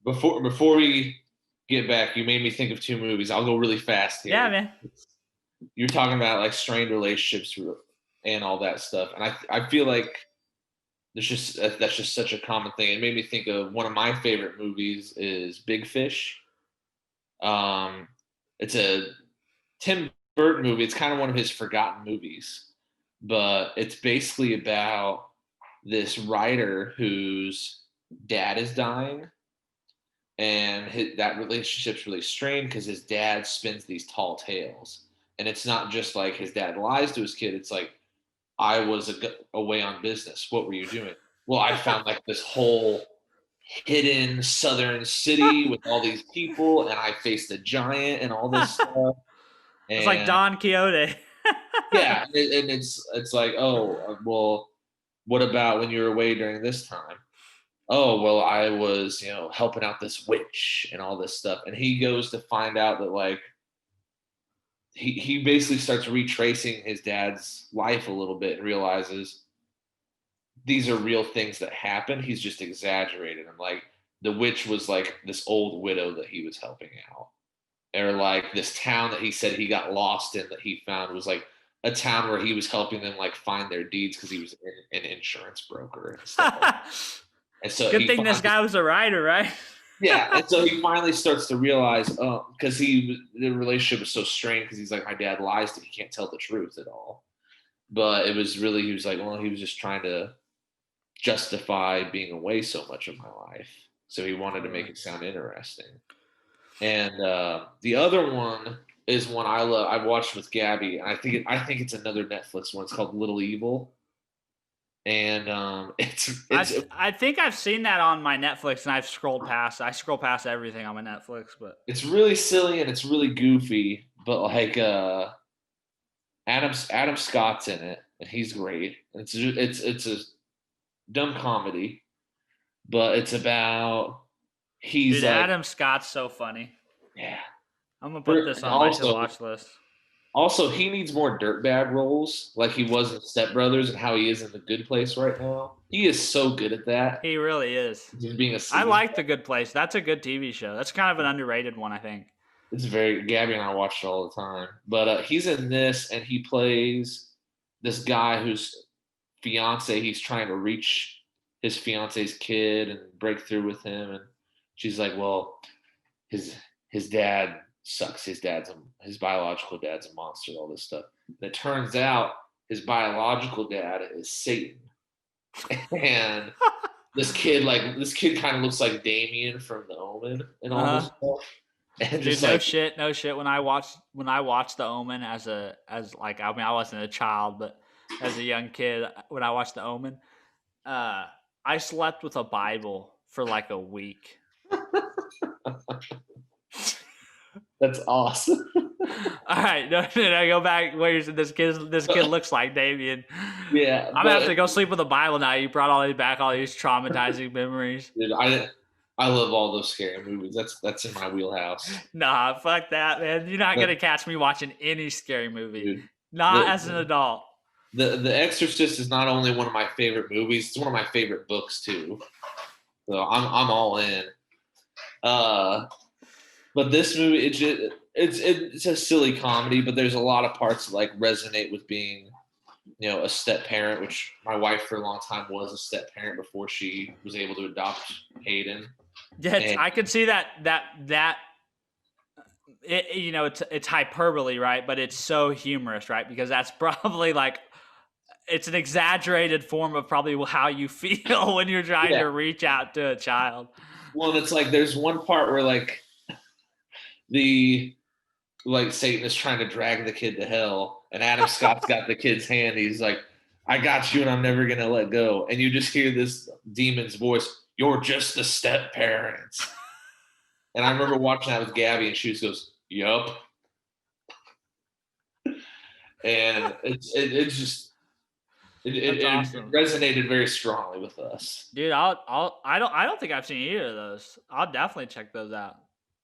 Speaker 1: Before we get back, you made me think of two movies. I'll go really fast here.
Speaker 2: Yeah, man.
Speaker 1: You're talking about like strained relationships and all that stuff, and I feel like that's just such a common thing. It made me think of one of my favorite movies is Big Fish. It's a Tim Burton movie. It's kind of one of his forgotten movies, but it's basically about this writer whose dad is dying, and that relationship's really strained because his dad spins these tall tales. And it's not just like his dad lies to his kid. It's like, I was away on business. What were you doing? well, I found like this whole hidden southern city with all these people, and I faced a giant and all this stuff.
Speaker 2: It's like
Speaker 1: And
Speaker 2: Don Quixote.
Speaker 1: yeah, and it's like, oh, well, what about when you were away during this time? Oh, well, I was, helping out this witch and all this stuff. And he goes to find out that like he basically starts retracing his dad's life a little bit and realizes these are real things that happen. He's just exaggerated them. Like the witch was like this old widow that he was helping out. Or like this town that he said he got lost in that he found was like a town where he was helping them like find their deeds because he was an insurance broker and stuff like that. And so
Speaker 2: Good thing this guy was a writer, right?
Speaker 1: yeah, and so he finally starts to realize, because the relationship is so strained because he's like, my dad lies to me, he can't tell the truth at all. But it was really, he was like, well, he was just trying to justify being away so much of my life, so he wanted to make it sound interesting. And the other one is one I love. I've watched with Gabby, and I think it's another Netflix one. It's called Little Evil, and
Speaker 2: I think I've seen that on my Netflix, and I've scrolled past. I scroll past everything on my Netflix, but
Speaker 1: it's really silly and it's really goofy. But like Adam Scott's in it, and he's great. It's a dumb comedy, but it's about he's
Speaker 2: dude,
Speaker 1: like
Speaker 2: Adam Scott's so funny.
Speaker 1: yeah.
Speaker 2: I'm gonna put this on my to watch list.
Speaker 1: Also, he needs more dirtbag roles, like he was in Step Brothers and how he is in The Good Place right now. He is so good at that.
Speaker 2: He really is.
Speaker 1: Just being
Speaker 2: I like The Good Place. That's a good TV show. That's kind of an underrated one, I think.
Speaker 1: It's very Gabby and I watch it all the time. But he's in this, and he plays this guy whose fiance he's trying to reach his fiance's kid and break through with him, and she's like, well, his dad sucks. His biological dad's a monster, all this stuff. And it turns out his biological dad is Satan. And this kid kind of looks like Damien from The Omen and all this stuff. And
Speaker 2: dude, no shit. When I watched The Omen I wasn't a child, but as a young kid, when I watched The Omen, I slept with a Bible for like a week.
Speaker 1: That's awesome.
Speaker 2: All right, no, I go back. Where this kid looks like Damien.
Speaker 1: Yeah,
Speaker 2: I'm gonna have to go sleep with a Bible now. You brought all these traumatizing memories.
Speaker 1: Dude, I love all those scary movies. That's in my wheelhouse.
Speaker 2: Nah, fuck that, man. You're not gonna catch me watching any scary movie. Dude, not as an adult.
Speaker 1: The Exorcist is not only one of my favorite movies; it's one of my favorite books too. So I'm all in. But this movie, it's a silly comedy, but there's a lot of parts that like resonate with being, a step parent, which my wife for a long time was a step parent before she was able to adopt Hayden.
Speaker 2: Yeah, I could see that it's hyperbole, right? But it's so humorous, right? Because that's probably like it's an exaggerated form of probably how you feel when you're trying to reach out to a child.
Speaker 1: Well, and it's like there's one part where like Satan is trying to drag the kid to hell, and Adam Scott's got the kid's hand. He's like, I got you and I'm never gonna let go. And you just hear this demon's voice, you're just the step parents. And I remember watching that with Gabby, and she just goes, yup. And it
Speaker 2: awesome.
Speaker 1: resonated very strongly with us.
Speaker 2: Dude, I don't think I've seen either of those. I'll definitely check those out.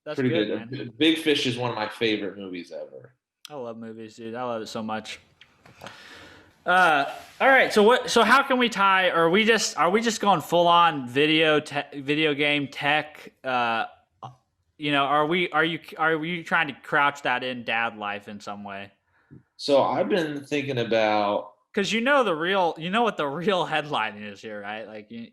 Speaker 2: That's pretty good, man.
Speaker 1: Big Fish is one of my favorite movies ever.
Speaker 2: I love movies, dude. I love it so much. All right. So how can we tie? Or are we just going full on video game tech? Are you trying to crouch that in dad life in some way?
Speaker 1: So I've been thinking about.
Speaker 2: Because what the real headline is here, right? Like, is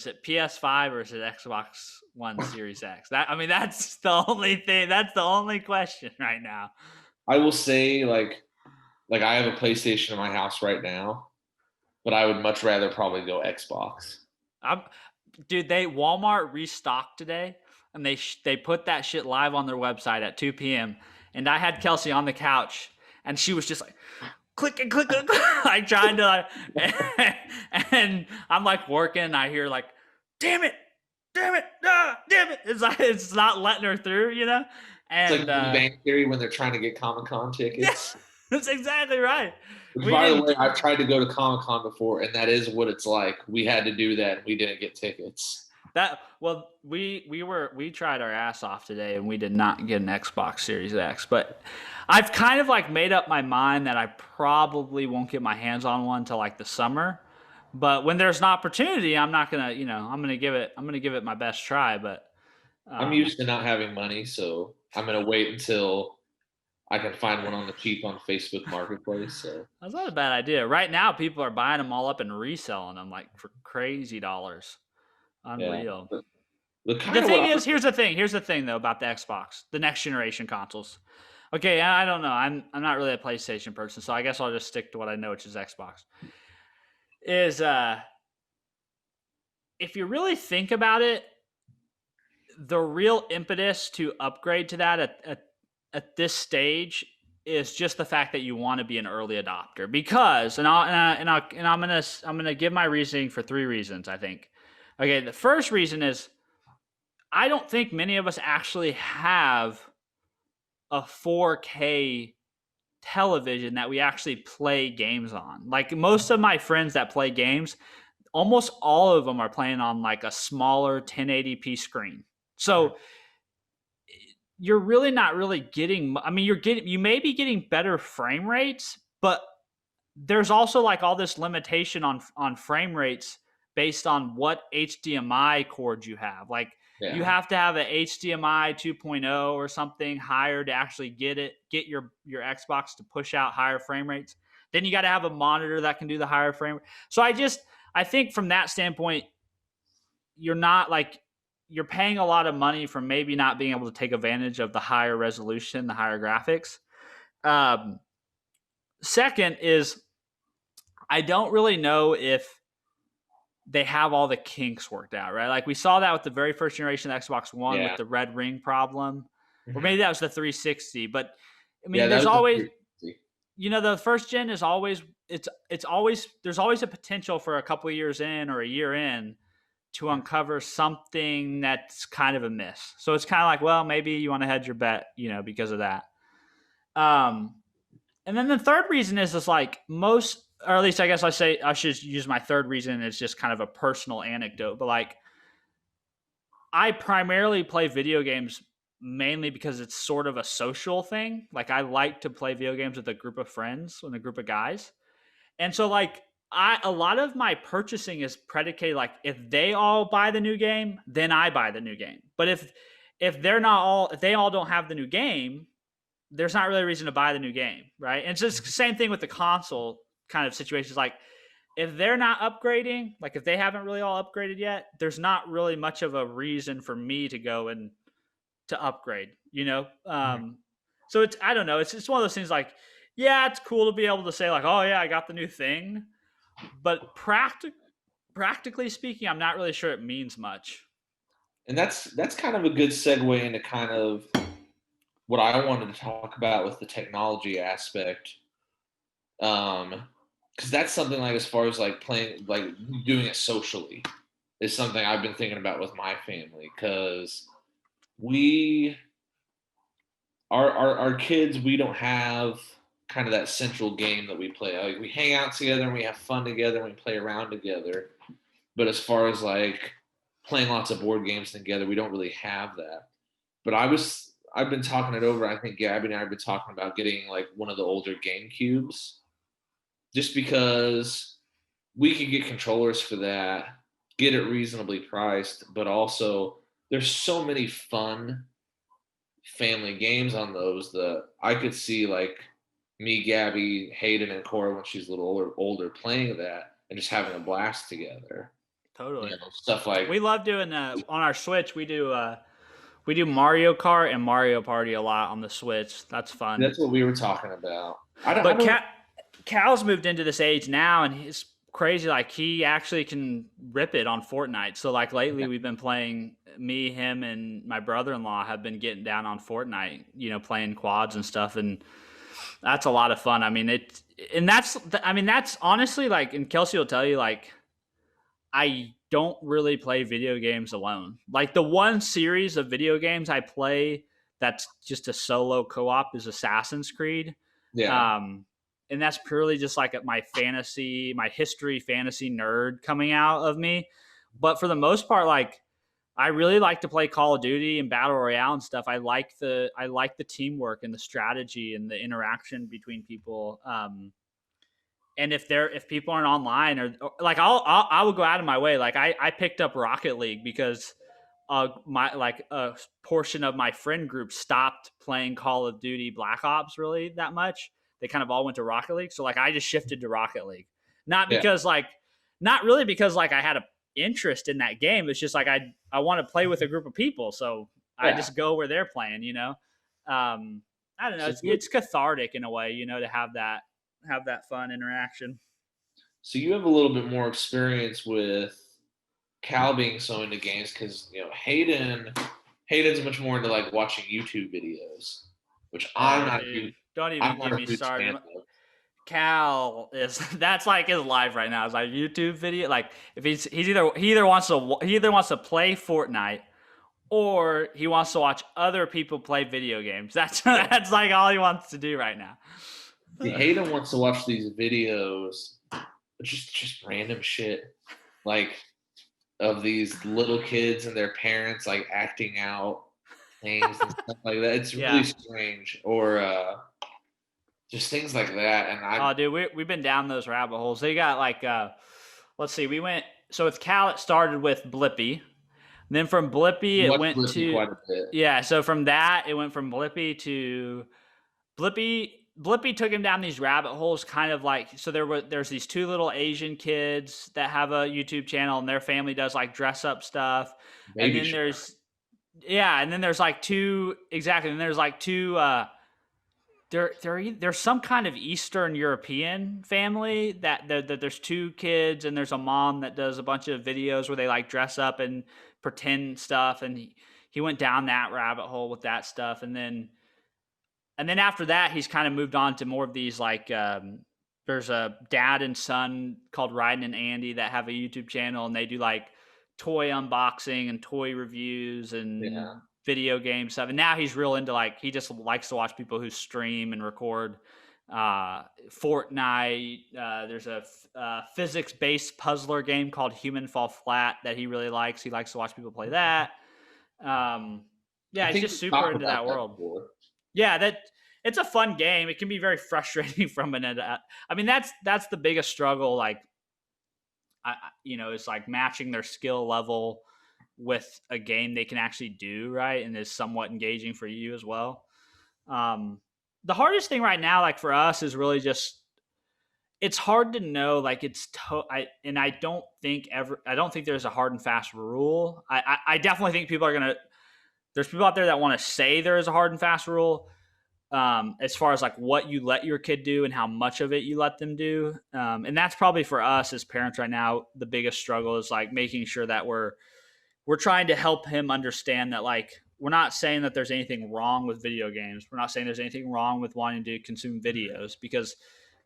Speaker 2: it PS5 or is it Xbox One Series X? That's the only thing. That's the only question right now.
Speaker 1: I will say, like I have a PlayStation in my house right now, but I would much rather probably go Xbox.
Speaker 2: Walmart restocked today, and they put that shit live on their website at 2 p.m. And I had Kelsey on the couch, and she was just like, click and click, like trying to, and I'm like working. And I hear like, damn it, damn it. It's like it's not letting her through, you know.
Speaker 1: It's like
Speaker 2: And
Speaker 1: Big Bang Theory when they're trying to get Comic-Con
Speaker 2: yeah,
Speaker 1: tickets.
Speaker 2: that's exactly right.
Speaker 1: Which,
Speaker 2: We
Speaker 1: by the
Speaker 2: didn't.
Speaker 1: way, I've tried to go to Comic-Con before, and that is what it's like. We had to do that, and we didn't get tickets.
Speaker 2: That well, we tried our ass off today, and we did not get an Xbox Series X. But I've kind of like made up my mind that I probably won't get my hands on one till like the summer. But when there's an opportunity, I'm not gonna, I'm gonna give it my best try. But
Speaker 1: I'm
Speaker 2: um,
Speaker 1: used to not having money, so I'm gonna wait until I can find one on the cheap on Facebook Marketplace. So
Speaker 2: that's not a bad idea. Right now, people are buying them all up and reselling them like for crazy dollars.
Speaker 1: yeah,
Speaker 2: Unreal.
Speaker 1: but the
Speaker 2: The
Speaker 1: kind of what
Speaker 2: thing
Speaker 1: I
Speaker 2: is, here's the thing. Here's the thing though about the Xbox, the next generation consoles. Okay, I don't know. I'm not really a PlayStation person, so I guess I'll just stick to what I know, which is Xbox. Is if you really think about it, the real impetus to upgrade to that at this stage is just the fact that you want to be an early adopter. Because I'm gonna give my reasoning for 3 reasons. I think. Okay, the first reason is I don't think many of us actually have a 4K television that we actually play games on. Like most of my friends that play games, almost all of them are playing on like a smaller 1080p screen. So you're really not really getting, I mean, you may be getting better frame rates, but there's also like all this limitation on frame rates based on what HDMI cord you have. Like you
Speaker 1: yeah
Speaker 2: have to have an HDMI 2.0 or something higher to actually get your Xbox to push out higher frame rates. Then you got to have a monitor that can do the higher frame. So I think from that standpoint, you're not like you're paying a lot of money for maybe not being able to take advantage of the higher resolution, the higher graphics. Um, Second is I don't really know if they have all the kinks worked out, right? Like we saw that with the very first generation of Xbox One with
Speaker 1: yeah
Speaker 2: the red ring problem, or
Speaker 1: mhm.
Speaker 2: maybe that was the 360. But I
Speaker 1: Yeah.
Speaker 2: mean,
Speaker 1: That
Speaker 2: there's
Speaker 1: was a
Speaker 2: always,
Speaker 1: 360.
Speaker 2: the first gen is always it's always there's always a potential for a couple of years in or a year in to uncover something that's kind of a miss. So it's kind of like, well, maybe you want to hedge your bet, because of that. Um, and then the third reason is like most, or at least I guess I say I should use my third reason. It's just kind of a personal anecdote, but like I primarily play video games mainly because it's sort of a social thing. Like I like to play video games with a group of friends, with a group of guys. And so like a lot of my purchasing is predicated like if they all buy the new game, then I buy the new game. But if they all don't have the new game, there's not really a reason to buy the new game, right? And it's just the same thing with the console kind of situations. Like if they're not upgrading, like if they haven't really all upgraded yet, there's not really much of a reason for me to go and to upgrade,
Speaker 1: Mhm.
Speaker 2: So it's I don't know, it's one of those things like, yeah, it's cool to be able to say like, oh yeah, I got the new thing, but practically speaking, I'm not really sure it means much.
Speaker 1: And that's kind of a good segue into kind of what I wanted to talk about with the technology aspect. Because that's something like as far as like playing, like doing it socially, is something I've been thinking about with my family. Because we, our kids, we don't have kind of that central game that we play. Like we hang out together and we have fun together and we play around together. But as far as like playing lots of board games together, we don't really have that. But I've been talking it over. I think Gabby and I have been talking about getting like one of the older Game Cubes, just because we could get controllers for that, get it reasonably priced, but also there's so many fun family games on those that I could see like me, Gabby, Hayden, and Cora when she's a little older playing that and just having a blast together.
Speaker 2: Totally.
Speaker 1: Stuff like
Speaker 2: We love doing on our Switch. We do Mario Kart and Mario Party a lot on the Switch. That's fun.
Speaker 1: that's what we were talking about. I
Speaker 2: But
Speaker 1: don't.
Speaker 2: Cal's moved into this age now, and he's crazy. Like he actually can rip it on Fortnite. So like lately, we've been playing. Me, him, and my brother-in-law have been getting down on Fortnite. Playing quads and stuff. And That's a lot of fun. I mean, that's honestly like, and Kelsey will tell you, like, I don't really play video games alone. Like, the one series of video games I play that's just a solo co-op is Assassin's Creed.
Speaker 1: Yeah.
Speaker 2: Um, and that's purely just like my history fantasy nerd coming out of me. But for the most part, like, I really like to play Call of Duty and Battle Royale and stuff. I like the teamwork and the strategy and the interaction between people. And if people aren't online, or like, I will go out of my way. Like, I picked up Rocket League because my like a portion of my friend group stopped playing Call of Duty Black Ops really that much. They kind of all went to Rocket League, so like I just shifted to Rocket League. Not
Speaker 1: Yeah.
Speaker 2: because like not really because like I had a interest in that game. It's just like I want to play with a group of people, so I
Speaker 1: Yeah.
Speaker 2: just go where they're playing. Um, I don't know.
Speaker 1: So
Speaker 2: It's cathartic in a way, to have that fun interaction.
Speaker 1: you have a little bit more experience with Cal being so into games because Hayden's much more into like watching YouTube videos, which I'm
Speaker 2: Oh,
Speaker 1: not
Speaker 2: dude, don't
Speaker 1: I'm
Speaker 2: even
Speaker 1: not
Speaker 2: get
Speaker 1: a
Speaker 2: me
Speaker 1: huge fan
Speaker 2: started.
Speaker 1: of.
Speaker 2: Cal is that's like his life right now. It's like YouTube video. Like, if he either wants to play Fortnite, or he wants to watch other people play video games. That's
Speaker 1: Yeah.
Speaker 2: that's like all he wants to do right now.
Speaker 1: See, Hayden wants to watch these videos, just random shit, like of these little kids and their parents like acting out things and stuff like that. It's really
Speaker 2: Yeah.
Speaker 1: strange, or just things like that. And
Speaker 2: Oh, dude, we've been down those rabbit holes. They got like, let's see, we went. So with Cal, it started with Blippy. Then from Blippy, it
Speaker 1: watched
Speaker 2: went
Speaker 1: Blippi
Speaker 2: to,
Speaker 1: quite a bit.
Speaker 2: yeah. So from that, it went from Blippy to Blippy. Blippy took him down these rabbit holes, kind of like, so there's these two little Asian kids that have a YouTube channel, and their family does like dress up stuff, and
Speaker 1: Baby
Speaker 2: then
Speaker 1: shower.
Speaker 2: there's like two, exactly, and there's like two. There's some kind of Eastern European family that there's two kids, and there's a mom that does a bunch of videos where they like dress up and pretend stuff, and he went down that rabbit hole with that stuff, and then after that he's kind of moved on to more of these like, there's a dad and son called Ryden and Andy that have a YouTube channel, and they do like toy unboxing and toy reviews and
Speaker 1: Yeah.
Speaker 2: video game stuff. And now he's real into, like, he just likes to watch people who stream and record Fortnite. There's a physics based puzzler game called Human Fall Flat that he really likes. He likes to watch people play that.
Speaker 1: I
Speaker 2: Yeah, he's
Speaker 1: think
Speaker 2: just
Speaker 1: we
Speaker 2: super
Speaker 1: talked
Speaker 2: into
Speaker 1: about
Speaker 2: that
Speaker 1: that
Speaker 2: world.
Speaker 1: before.
Speaker 2: Yeah, it's a fun game. It can be very frustrating from an. I mean, that's the biggest struggle. Like, it's like matching their skill level with a game they can actually do right and is somewhat engaging for you as well. The hardest thing right now, like for us, is really just, it's hard to know. Like, I don't think there's a hard and fast rule. I definitely think there's people out there that want to say there is a hard and fast rule, as far as like what you let your kid do and how much of it you let them do. And that's probably for us as parents right now, the biggest struggle is like making sure that we're trying to help him understand that, like, we're not saying that there's anything wrong with video games. We're not saying there's anything wrong with wanting to consume videos, because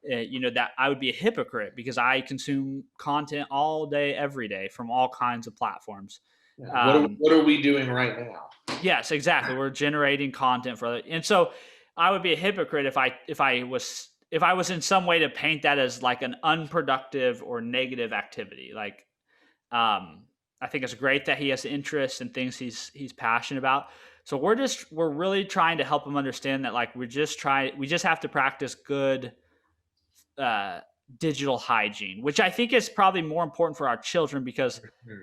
Speaker 2: that I would be a hypocrite because I consume content all day, every day, from all kinds of platforms.
Speaker 1: Yeah.
Speaker 2: Um,
Speaker 1: What are we doing right now?
Speaker 2: Yes, exactly. We're generating content for other, and so I would be a hypocrite if I was in some way to paint that as like an unproductive or negative activity. Like, I think it's great that he has interest in things he's passionate about. So we're really trying to help him understand that, like, we just have to practice good uh, digital hygiene, which I think is probably more important for our children, because
Speaker 1: Hmm.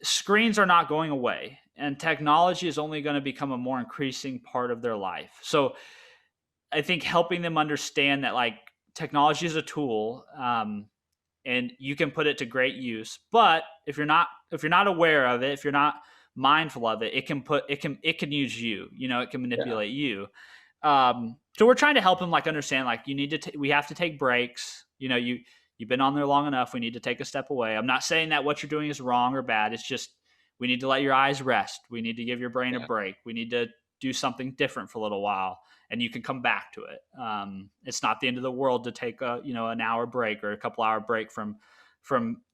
Speaker 2: screens are not going away, and technology is only going to become a more increasing part of their life. So I think helping them understand that, like, technology is a tool, and you can put it to great use. But if you're not aware of it, if you're not mindful of it, it can use you. It can
Speaker 1: Yeah.
Speaker 2: manipulate you. So we're trying to help them, like, understand, like, we have to take breaks. You've been on there long enough. We need to take a step away. I'm not saying that what you're doing is wrong or bad. It's just we need to let your eyes rest. We need to give your brain a
Speaker 1: Yeah.
Speaker 2: break. We need to do something different for a little while, and you can come back to it. It's not the end of the world to take a an hour break or a couple hour break from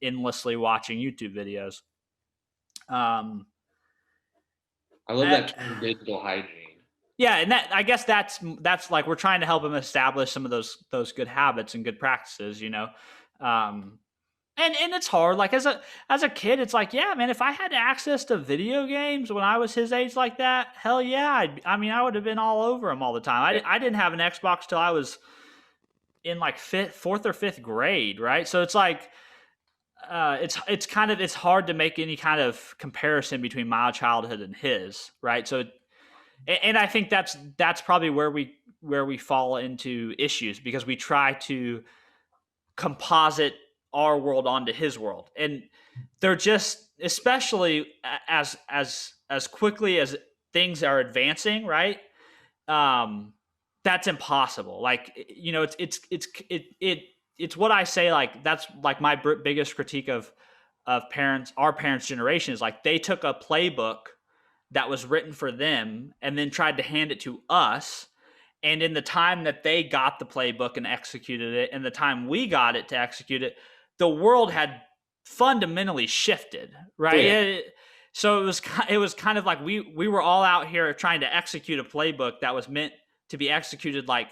Speaker 2: endlessly watching YouTube videos.
Speaker 1: I love that term, digital hygiene.
Speaker 2: Yeah, and that, I guess that's like we're trying to help them establish some of those good habits and good practices, and it's hard. Like as a kid, it's like, yeah, man, if I had access to video games when I was his age like that, hell yeah, I would have been all over him all the time. I didn't have an Xbox till I was in like fourth or fifth grade, right? So it's like it's hard to make any kind of comparison between my childhood and his, right? So, and I think that's probably where we fall into issues, because we try to composite our world onto his world, and they're just, especially as quickly as things are advancing, right? That's impossible. Like, it's what I say. Like, that's like my biggest critique of parents, our parents' generation, is like they took a playbook that was written for them and then tried to hand it to us. And in the time that they got the playbook and executed it, and the time we got it to execute it, the world had fundamentally shifted, right?
Speaker 1: Yeah.
Speaker 2: So it was kind of like we were all out here trying to execute a playbook that was meant to be executed like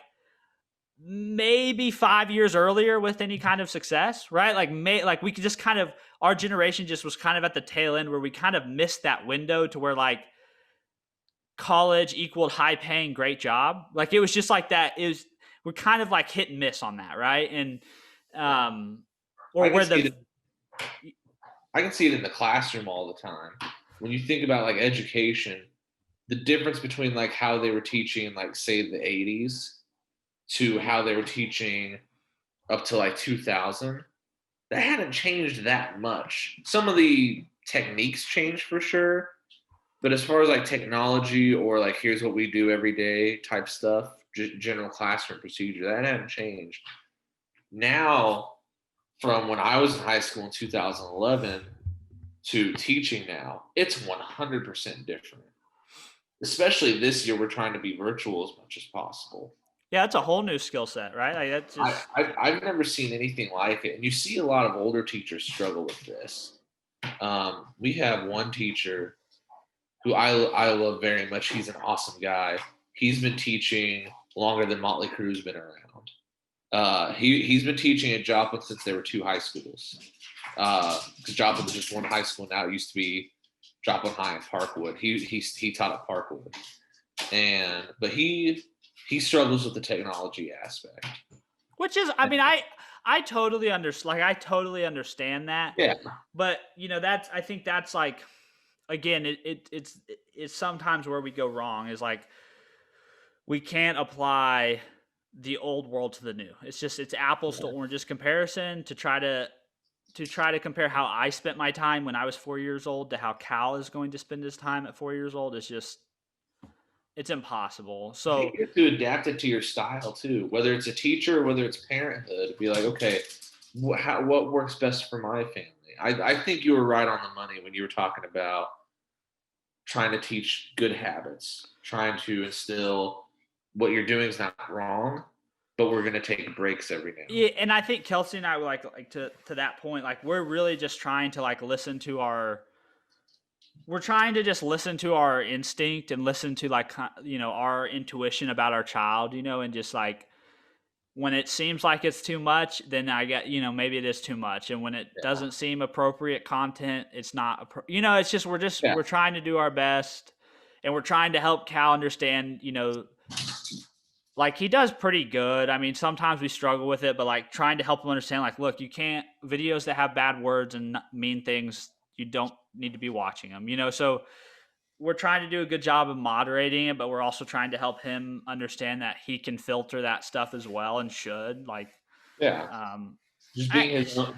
Speaker 2: maybe 5 years earlier with any kind of success, right? Like we could just kind of, our generation just was kind of at the tail end where we kind of missed that window to where like college equaled high paying, great job. Like it was just like that. We're kind of like hit and miss on that, right? And
Speaker 1: I can see it in the classroom all the time. When you think about like education, the difference between like how they were teaching, like say the 80s to how they were teaching up to like 2000, that hadn't changed that much. Some of the techniques changed for sure, but as far as like technology or like here's what we do every day type stuff, general classroom procedure, that hadn't changed. Now, from when I was in high school in 2011 to teaching now, it's 100% different. Especially this year, we're trying to be virtual as much as possible.
Speaker 2: Yeah, it's a whole new skill set, right? Like that's just...
Speaker 1: I've never seen anything like it, and you see a lot of older teachers struggle with this. We have one teacher who I love very much. He's an awesome guy. He's been teaching longer than Motley Crue's been around. He's been teaching at Joplin since there were two high schools. Because Joplin was just one high school now. It used to be Joplin High and Parkwood. He taught at Parkwood, but he struggles with the technology aspect.
Speaker 2: Which is, I mean, I totally understand. Like, I totally understand that.
Speaker 1: Yeah.
Speaker 2: But I think that's like, again, it's sometimes where we go wrong is like we can't apply the old world to the new. It's apples to oranges comparison to try to compare how I spent my time when I was 4 years old to how Cal is going to spend his time at 4 years old. It's impossible. So
Speaker 1: you have to adapt it to your style too, whether it's a teacher, whether it's parenthood. Be like, okay, what works best for my family? I think you were right on the money when you were talking about trying to teach good habits, trying to instill what you're doing is not wrong, but we're going to take breaks every now.
Speaker 2: Yeah, and I think Kelsey and I were like to that point, like we're really just trying to like listen to our instinct and listen to like our intuition about our child, and just like when it seems like it's too much, then I get maybe it is too much, and when it doesn't seem appropriate content, it's not. It's just we're trying to do our best, and we're trying to help Cal understand. Like he does pretty good. I mean, sometimes we struggle with it, but like trying to help him understand, like, look, you can't videos that have bad words and mean things. You don't need to be watching them, So we're trying to do a good job of moderating it, but we're also trying to help him understand that he can filter that stuff as well and should
Speaker 1: just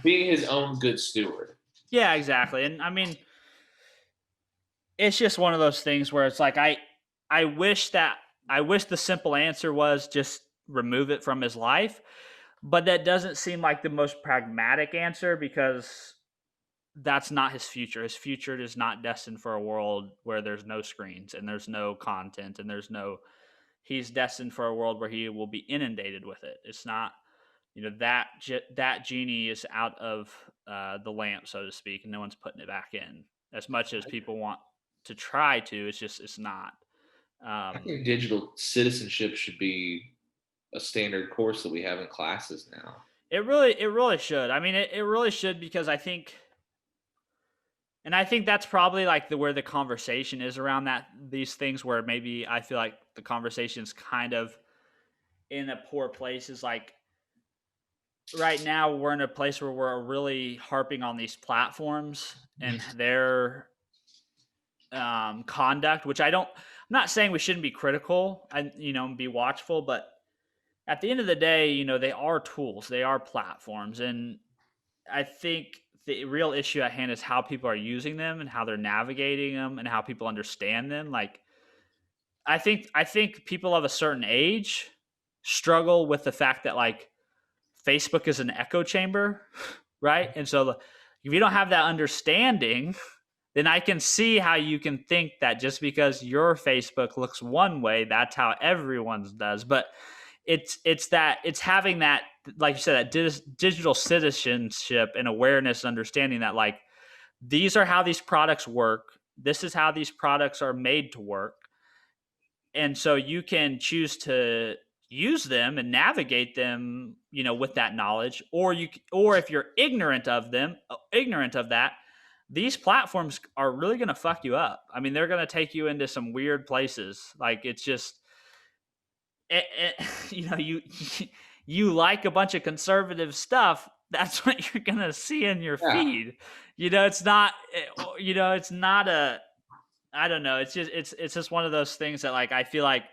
Speaker 1: being his own good steward.
Speaker 2: Yeah, exactly. And I mean, it's just one of those things where it's like I wish the simple answer was just remove it from his life, but that doesn't seem like the most pragmatic answer because that's not his future. His future is not destined for a world where there's no screens and there's no content and there's no. He's destined for a world where he will be inundated with it. It's not, that genie is out of the lamp, so to speak, and no one's putting it back in. As much as people want to try to, it's not.
Speaker 1: I
Speaker 2: Um,
Speaker 1: think digital citizenship should be a standard course that we have in classes now.
Speaker 2: it really should. I mean, it really should, because I think that's probably like where the conversation is around these things, where maybe I feel like the conversation's kind of in a poor place, is like right now we're in a place where we're really harping on these platforms and their conduct, which I'm not saying we shouldn't be critical and be watchful, but at the end of the day, they are tools, they are platforms, and I think the real issue at hand is how people are using them and how they're navigating them and how people understand them. Like, I think people of a certain age struggle with the fact that, like, Facebook is an echo chamber, right? And so if you don't have that understanding, then I can see how you can think that just because your Facebook looks one way, that's how everyone's does. But it's having that, like you said, that digital citizenship and awareness, understanding that, like, these are how these products work. This is how these products are made to work, and so you can choose to use them and navigate them, with that knowledge, or if you're ignorant of that, these platforms are really going to fuck you up. I mean, they're going to take you into some weird places. Like, it's just you you like a bunch of conservative stuff, that's what you're going to see in your
Speaker 1: Yeah.
Speaker 2: feed. It's not it's not a, I don't know, it's just one of those things that, like, I feel like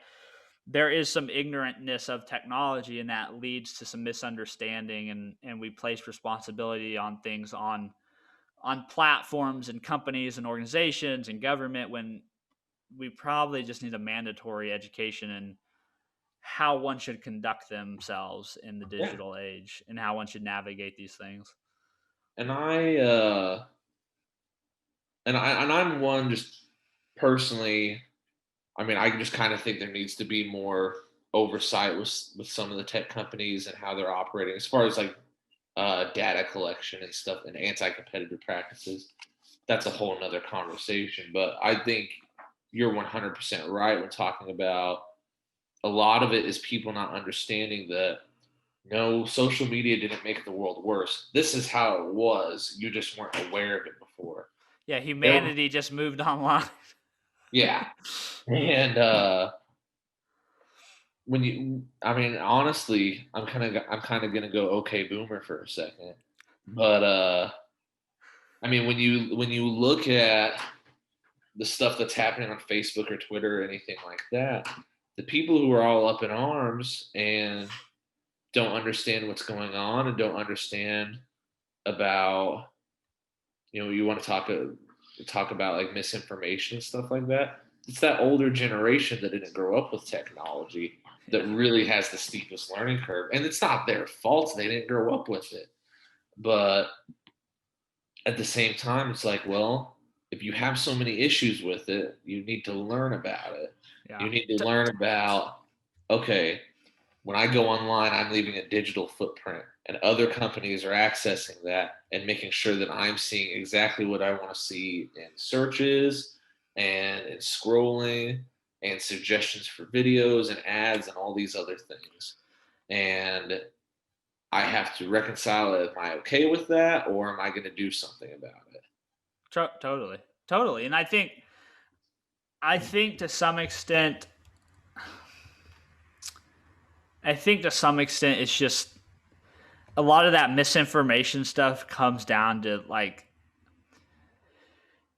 Speaker 2: there is some ignorantness of technology, and that leads to some misunderstanding, and we place responsibility on things on platforms and companies and organizations and government, when we probably just need a mandatory education in how one should conduct themselves in the
Speaker 1: Yeah.
Speaker 2: digital age and how one should navigate these things.
Speaker 1: And I'm one, just personally, I mean, I just kind of think there needs to be more oversight with some of the tech companies and how they're operating, as far as like data collection and stuff and anti-competitive practices. That's a whole nother conversation. But I think you're 100% right when talking about a lot of it is people not understanding that no, social media didn't make the world worse. This is how it was. You just weren't aware of it before.
Speaker 2: Yeah,
Speaker 1: There,
Speaker 2: humanity just moved online.
Speaker 1: yeah, and when you, I mean, honestly, I'm kind of gonna go okay boomer for a second, but I mean, when you look at the stuff that's happening on Facebook or Twitter or anything like that, the people who are all up in arms and don't understand what's going on and don't understand about, you want to talk about like misinformation and stuff like that. It's that older generation that didn't grow up with technology that
Speaker 2: Yeah.
Speaker 1: really has the steepest learning curve, and it's not their fault they didn't grow up with it. But at the same time, it's like, well, if you have so many issues with it, you need to learn about it.
Speaker 2: Yeah.
Speaker 1: You need to learn about, okay, when I go online, I'm leaving a digital footprint, and other companies are accessing that and making sure that I'm seeing exactly what I want to see in searches and in scrolling and suggestions for videos and ads and all these other things. And I have to reconcile it. Am I okay with that, or am I going to do something about it?
Speaker 2: Totally. Totally. And I think to some extent, it's just a lot of that misinformation stuff comes down to, like,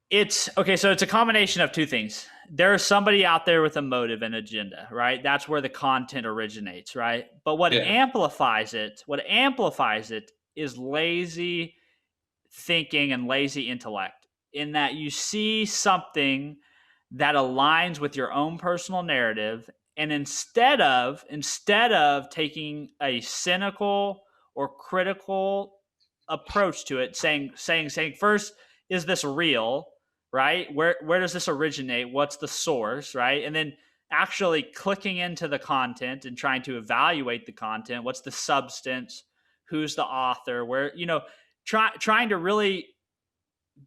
Speaker 2: it's okay. So it's a combination of two things. There's somebody out there with a motive and agenda, right? That's where the content originates, right? But
Speaker 1: Yeah.
Speaker 2: what amplifies it is lazy thinking and lazy intellect, in that you see something that aligns with your own personal narrative, and instead of taking a cynical or critical approach to it, saying first, is this real, right? Where does this originate? What's the source, right? And then actually clicking into the content and trying to evaluate the content. What's the substance? Who's the author? Where, trying to really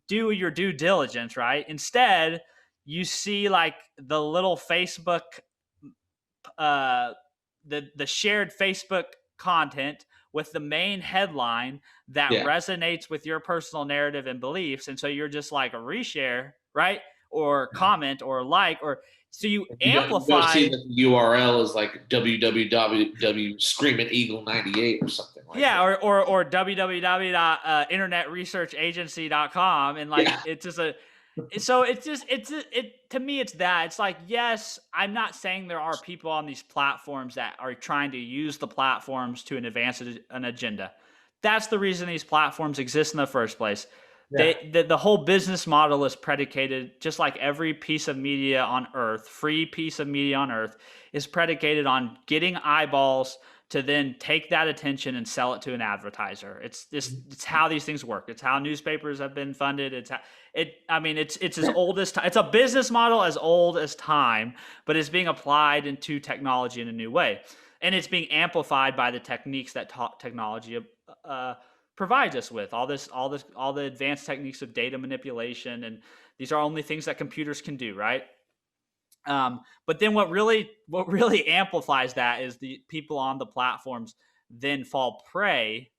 Speaker 2: do your due diligence, right? Instead, you see like the little Facebook, uh, the shared Facebook content with the main headline that
Speaker 1: Yeah.
Speaker 2: resonates with your personal narrative and beliefs, and so you're just like a reshare, right? Or comment or like, or so you
Speaker 1: You don't see
Speaker 2: amplify.
Speaker 1: that the URL is like www screaming eagle 98 or something like
Speaker 2: Yeah,
Speaker 1: that.
Speaker 2: or www.internetresearchagency.com, and like
Speaker 1: Yeah.
Speaker 2: it's just a so it's just it to me it's that. It's like, yes, I'm not saying there are people on these platforms that are trying to use the platforms to advance an agenda. That's the reason these platforms exist in the first place.
Speaker 1: Yeah.
Speaker 2: The whole business model is predicated, just like every piece of media on earth, free piece of media on earth, is predicated on getting eyeballs to then take that attention and sell it to an advertiser. It's how these things work. It's how newspapers have been funded. It's as old as time. It's a business model as old as time, but it's being applied into technology in a new way, and it's being amplified by the techniques that technology provides us with. All the advanced techniques of data manipulation, and these are only things that computers can do, right? But then what really amplifies that is the people on the platforms then fall prey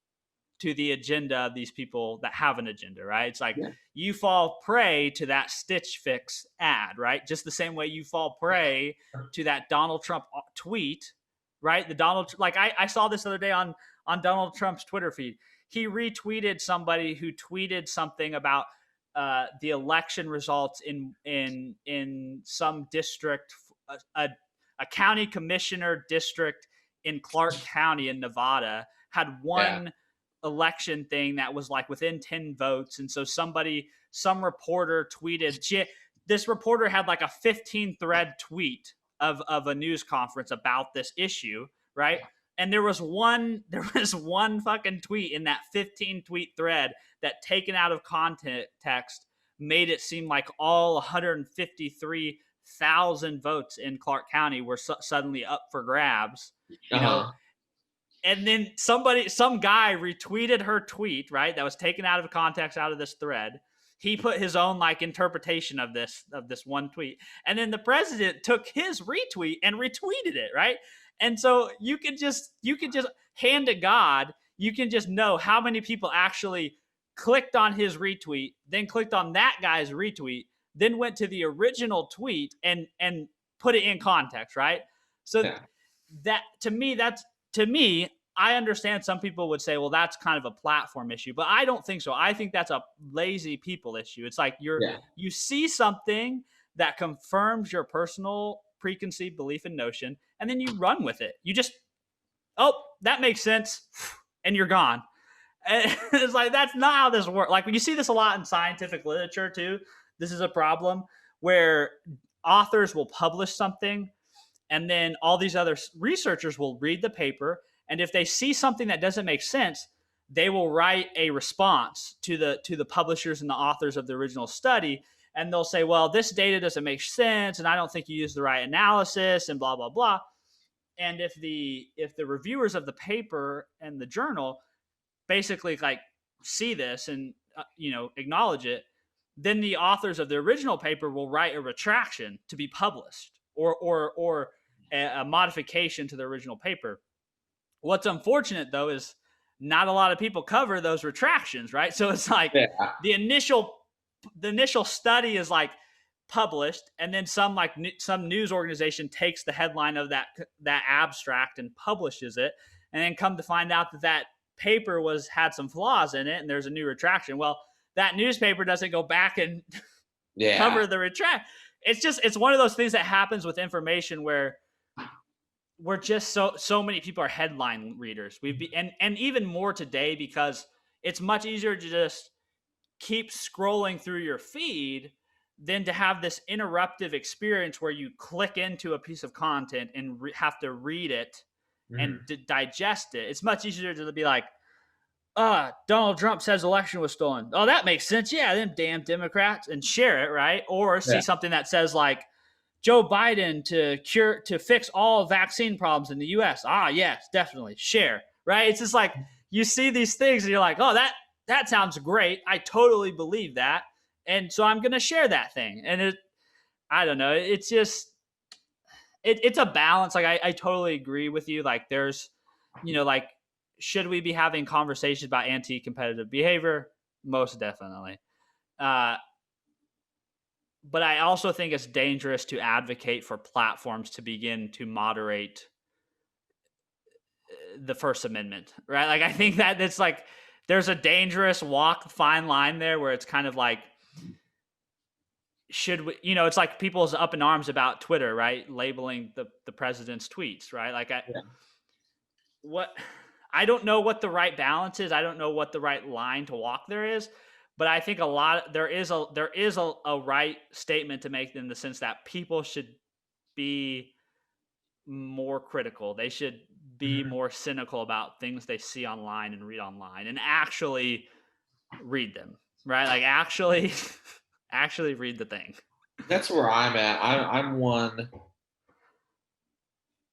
Speaker 2: to the agenda of these people that have an agenda, right? It's like
Speaker 1: Yeah.
Speaker 2: you fall prey to that Stitch Fix ad, right? Just the same way you fall prey to that Donald Trump tweet, right? I saw this the other day on Donald Trump's Twitter feed. He retweeted somebody who tweeted something about the election results in some district, a county commissioner district in Clark County in Nevada had one election thing that was like within 10 votes, and so some reporter tweeted. This reporter had like a 15 thread tweet of a news conference about this issue, right? And there was one fucking tweet in that 15 tweet thread that, taken out of context, made it seem like all 153,000 votes in Clark County were suddenly up for grabs,
Speaker 1: Uh-huh.
Speaker 2: And then some guy retweeted her tweet, right? That was taken out of context, out of this thread. He put his own like interpretation of this one tweet, and then the president took his retweet and retweeted it, right? And so you could just hand to God, you can just know how many people actually clicked on his retweet, then clicked on that guy's retweet, then went to the original tweet and put it in context, right? So that to me, I understand some people would say, well, that's kind of a platform issue, but I don't think so. I think that's a lazy people issue. It's like you see something that confirms your personal preconceived belief and notion, and then you run with it. You just, oh, that makes sense, and you're gone. And it's like, that's not how this works. Like, when you see this a lot in scientific literature too, this is a problem where authors will publish something, and then all these other researchers will read the paper, and if they see something that doesn't make sense, they will write a response to the publishers and the authors of the original study, and they'll say, well, this data doesn't make sense, and I don't think you used the right analysis, and blah blah blah. And if the reviewers of the paper and the journal basically like see this and acknowledge it, then the authors of the original paper will write a retraction to be published, or a modification to the original paper. What's unfortunate though is not a lot of people cover those retractions, right? So it's like the initial study is like published, and then some news organization takes the headline of that abstract and publishes it, and then come to find out that paper had some flaws in it, and there's a new retraction. Well, that newspaper doesn't go back and cover the retract. It's one of those things that happens with information where we're just so many people are headline readers. And even more today, because it's much easier to just keep scrolling through your feed than to have this interruptive experience where you click into a piece of content and have to read it and digest it. It's much easier to be like, Donald Trump says election was stolen. Oh, that makes sense. Yeah, them damn Democrats, and share it, right? Or see
Speaker 1: Yeah.
Speaker 2: something that says like Joe Biden to fix all vaccine problems in the US. Ah, yes, definitely. Share, right? It's just like you see these things and you're like, "Oh, that sounds great. I totally believe that." And so I'm going to share that thing. And I don't know. It's just it's a balance. Like I totally agree with you. Like there's, like should we be having conversations about anti-competitive behavior? Most definitely. Uh, but I also think it's dangerous to advocate for platforms to begin to moderate the First Amendment, right? Like I think that it's like there's a dangerous fine line there where it's kind of like should we, it's like people's up in arms about Twitter, right? Labeling the president's tweets, right? Like
Speaker 1: Yeah.
Speaker 2: what I don't know what the right balance is. I don't know what the right line to walk there is, but I think there is a right statement to make in the sense that people should be more critical. They should be
Speaker 1: Mhm.
Speaker 2: more cynical about things they see online and read online and actually read them, right? Like actually actually read the thing.
Speaker 1: That's where I'm at. I'm one,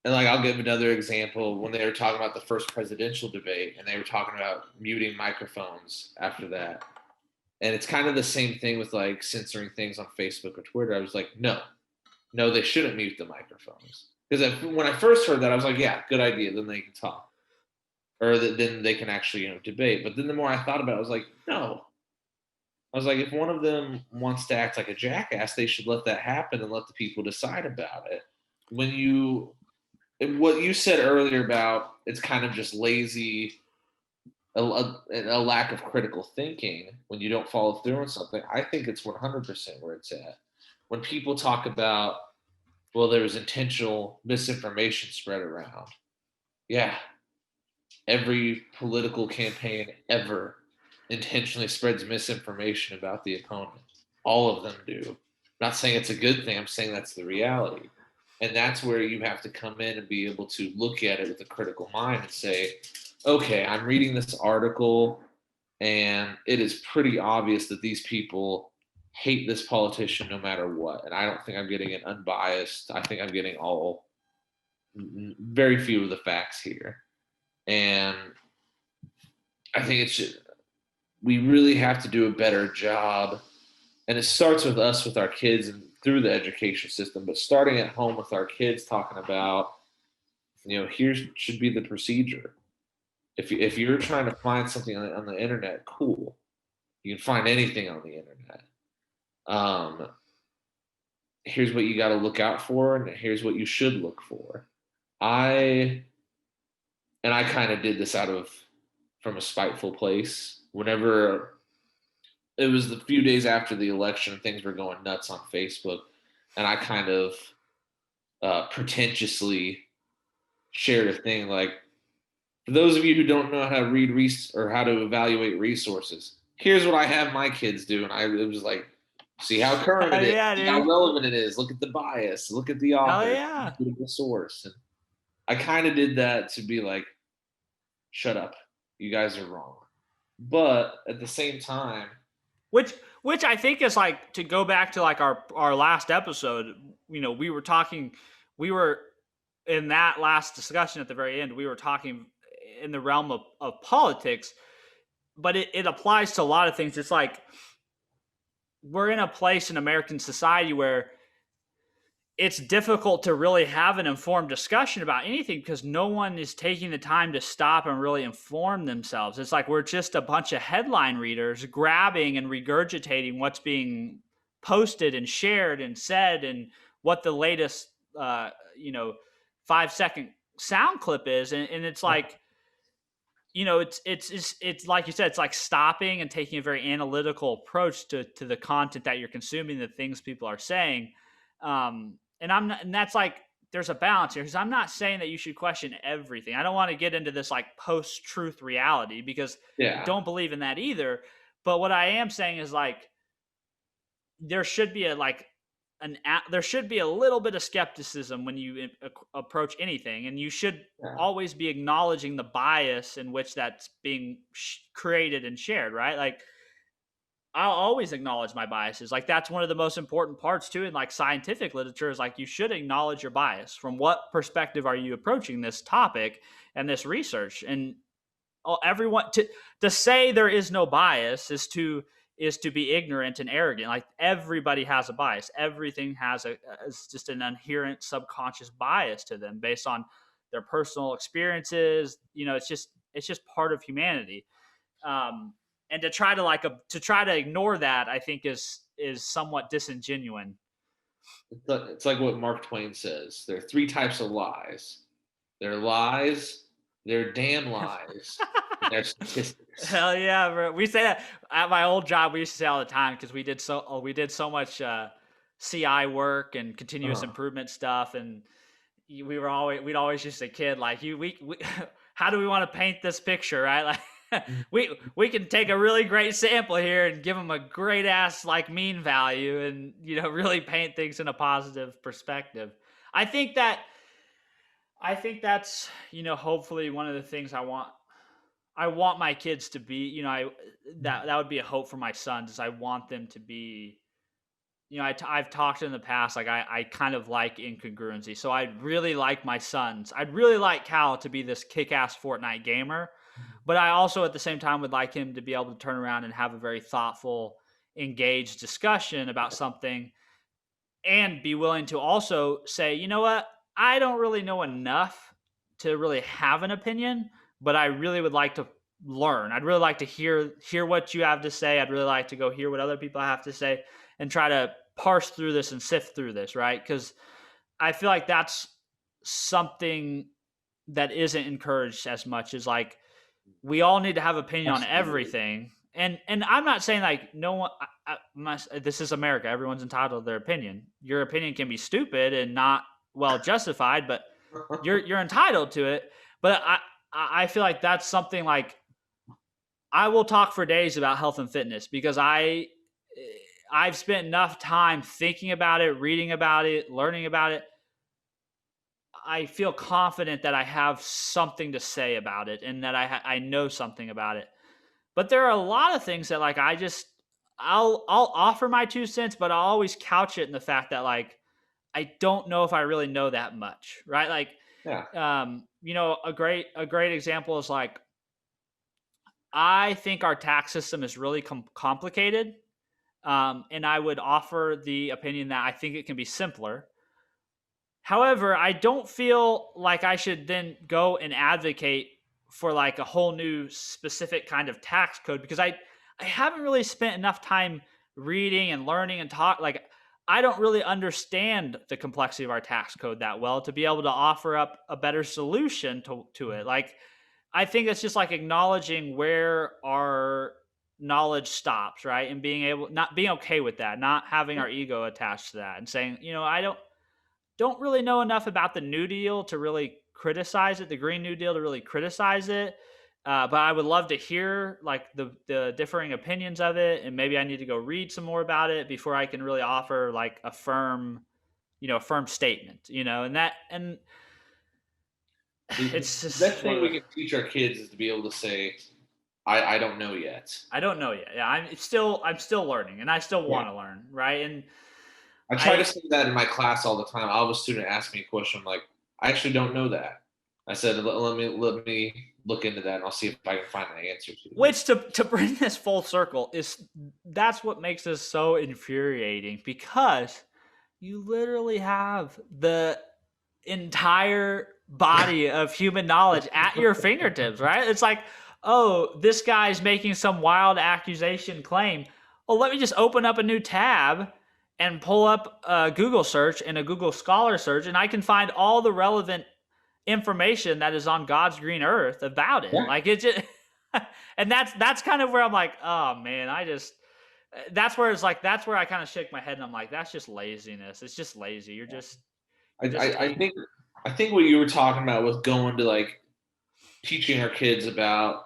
Speaker 1: and like I'll give another example when they were talking about the first presidential debate, and they were talking about muting microphones after that. And it's kind of the same thing with like censoring things on Facebook or Twitter. I was like, no, they shouldn't mute the microphones. Because when I first heard that, I was like, yeah, good idea. Then they can talk, or then they can actually debate. But then the more I thought about it, I was like, no. I was like, if one of them wants to act like a jackass, they should let that happen and let the people decide about it. When you, what you said earlier about it's kind of just lazy, a lack of critical thinking when you don't follow through on something, I think it's 100% where it's at. When people talk about, well, there was intentional misinformation spread around. Yeah, every political campaign ever intentionally spreads misinformation about the opponent. All of them do. I'm not saying it's a good thing. I'm saying that's the reality. And that's where you have to come in and be able to look at it with a critical mind and say, okay, I'm reading this article and it is pretty obvious that these people hate this politician no matter what. And I don't think I'm getting it unbiased. I think I'm getting very few of the facts here. And I think we really have to do a better job. And it starts with us, with our kids, and through the education system, but starting at home with our kids, talking about, here should be the procedure. If you're trying to find something on the internet, cool. You can find anything on the internet. Um, here's what you got to look out for, and here's what you should look for. I kind of did this from a spiteful place. Whenever it was the few days after the election, things were going nuts on Facebook, and I kind of pretentiously shared a thing like, for those of you who don't know how to read or how to evaluate resources, here's what I have my kids do, and it was like, see how current it
Speaker 2: Hell
Speaker 1: is,
Speaker 2: yeah,
Speaker 1: see how
Speaker 2: dude.
Speaker 1: relevant it is, look at the bias, look at the
Speaker 2: Hell
Speaker 1: author,
Speaker 2: yeah.
Speaker 1: look at the source. And I kind of did that to be like, shut up, you guys are wrong. But at the same time,
Speaker 2: Which I think is like, to go back to like our last episode, we were in that last discussion at the very end, we were talking in the realm of politics, but it applies to a lot of things. It's like we're in a place in American society where it's difficult to really have an informed discussion about anything because no one is taking the time to stop and really inform themselves. It's like we're just a bunch of headline readers grabbing and regurgitating what's being posted and shared and said and what the latest, uh, you know, 5 second sound clip is. And it's like, it's like you said, it's like stopping and taking a very analytical approach to the content that you're consuming, the things people are saying. And that's like, there's a balance here because I'm not saying that you should question everything. I don't want to get into this like post-truth reality because I
Speaker 1: yeah,
Speaker 2: don't believe in that either. But what I am saying is like there should be there should be a little bit of skepticism when you approach anything, and you should
Speaker 1: Yeah.
Speaker 2: always be acknowledging the bias in which that's being created and shared, right? Like, I'll always acknowledge my biases. Like, that's one of the most important parts too in like scientific literature, is like you should acknowledge your bias. From what perspective are you approaching this topic and this research? And everyone, to say there is no bias is to be ignorant and arrogant. Like, everybody has a bias. Everything has is just an inherent subconscious bias to them based on their personal experiences. You know, it's just part of humanity. Um, and to try to ignore that, I think is somewhat disingenuous.
Speaker 1: It's like what Mark Twain says. There are three types of lies. They're lies, they're damn lies, and they're statistics.
Speaker 2: Hell yeah, bro. We say that at my old job. We used to say all the time because we did so much CI work and continuous
Speaker 1: Uh-huh.
Speaker 2: improvement stuff, and we'd always just a kid like we how do we want to paint this picture, right? Like, we can take a really great sample here and give them a great ass like mean value, and really paint things in a positive perspective. I think that I think that's hopefully one of the things I want my kids to be. That would be a hope for my sons. Is I want them to be. I've talked in the past, like I kind of like incongruency. So I'd really like my sons. I'd really like Cal to be this kick-ass Fortnite gamer, but I also at the same time would like him to be able to turn around and have a very thoughtful, engaged discussion about something, and be willing to also say, you know what, I don't really know enough to really have an opinion, but I really would like to learn. I'd really like to hear what you have to say. I'd really like to go hear what other people have to say and try to parse through this and sift through this, right? Because I feel like that's something that isn't encouraged as much, as like we all need to have opinion on
Speaker 1: Absolutely.
Speaker 2: everything. And I'm not saying like no one this is America, everyone's entitled to their opinion. Your opinion can be stupid and not well justified, but you're entitled to it. But I feel like that's something like I will talk for days about health and fitness, because I've spent enough time thinking about it, reading about it, learning about it. I feel confident that I have something to say about it, and that I know something about it. But there are a lot of things that like I'll offer my 2 cents, but I'll always couch it in the fact that like I don't know if I really know that much, right? Like,
Speaker 1: Yeah.
Speaker 2: a great example is like I think our tax system is really complicated, and I would offer the opinion that I think it can be simpler. However, I don't feel like I should then go and advocate for like a whole new specific kind of tax code, because I haven't really spent enough time reading and learning and talk like I don't really understand the complexity of our tax code that well to be able to offer up a better solution to it. Like, I think it's just like acknowledging where our knowledge stops, right? And not being okay with that, not having our ego attached to that, and saying, I don't really know enough about the New Deal to really criticize it, the Green New Deal to really criticize it. But I would love to hear like the differing opinions of it, and maybe I need to go read some more about it before I can really offer like a firm statement. And
Speaker 1: The
Speaker 2: it's just
Speaker 1: best
Speaker 2: one
Speaker 1: thing
Speaker 2: of
Speaker 1: we
Speaker 2: the.
Speaker 1: can teach our kids is to be able to say, I don't know yet.
Speaker 2: I don't know yet. Yeah, I'm still learning, and I still
Speaker 1: Yeah.
Speaker 2: want to learn, right? And
Speaker 1: I try to
Speaker 2: I
Speaker 1: say that in my class all the time. I'll have a student ask me a question, I'm like, I actually don't know that. I said, let me look into that, and I'll see if I can find the answer to it.
Speaker 2: Which, to bring this full circle, is that's what makes this so infuriating, because you literally have the entire body of human knowledge at your fingertips, right? It's like, oh, this guy's making some wild accusation claim. Oh, let me just open up a new tab and pull up a Google search and a Google Scholar search, and I can find all the relevant information that is on God's green earth about it.
Speaker 1: Yeah.
Speaker 2: Like, it just, and that's kind of where I'm like, oh man, that's where it's like, that's where I kind of shake my head and I'm like, that's just laziness. It's just lazy.
Speaker 1: I,
Speaker 2: You're just
Speaker 1: I, I
Speaker 2: taking.
Speaker 1: think I think what you were talking about was going to like teaching our kids about,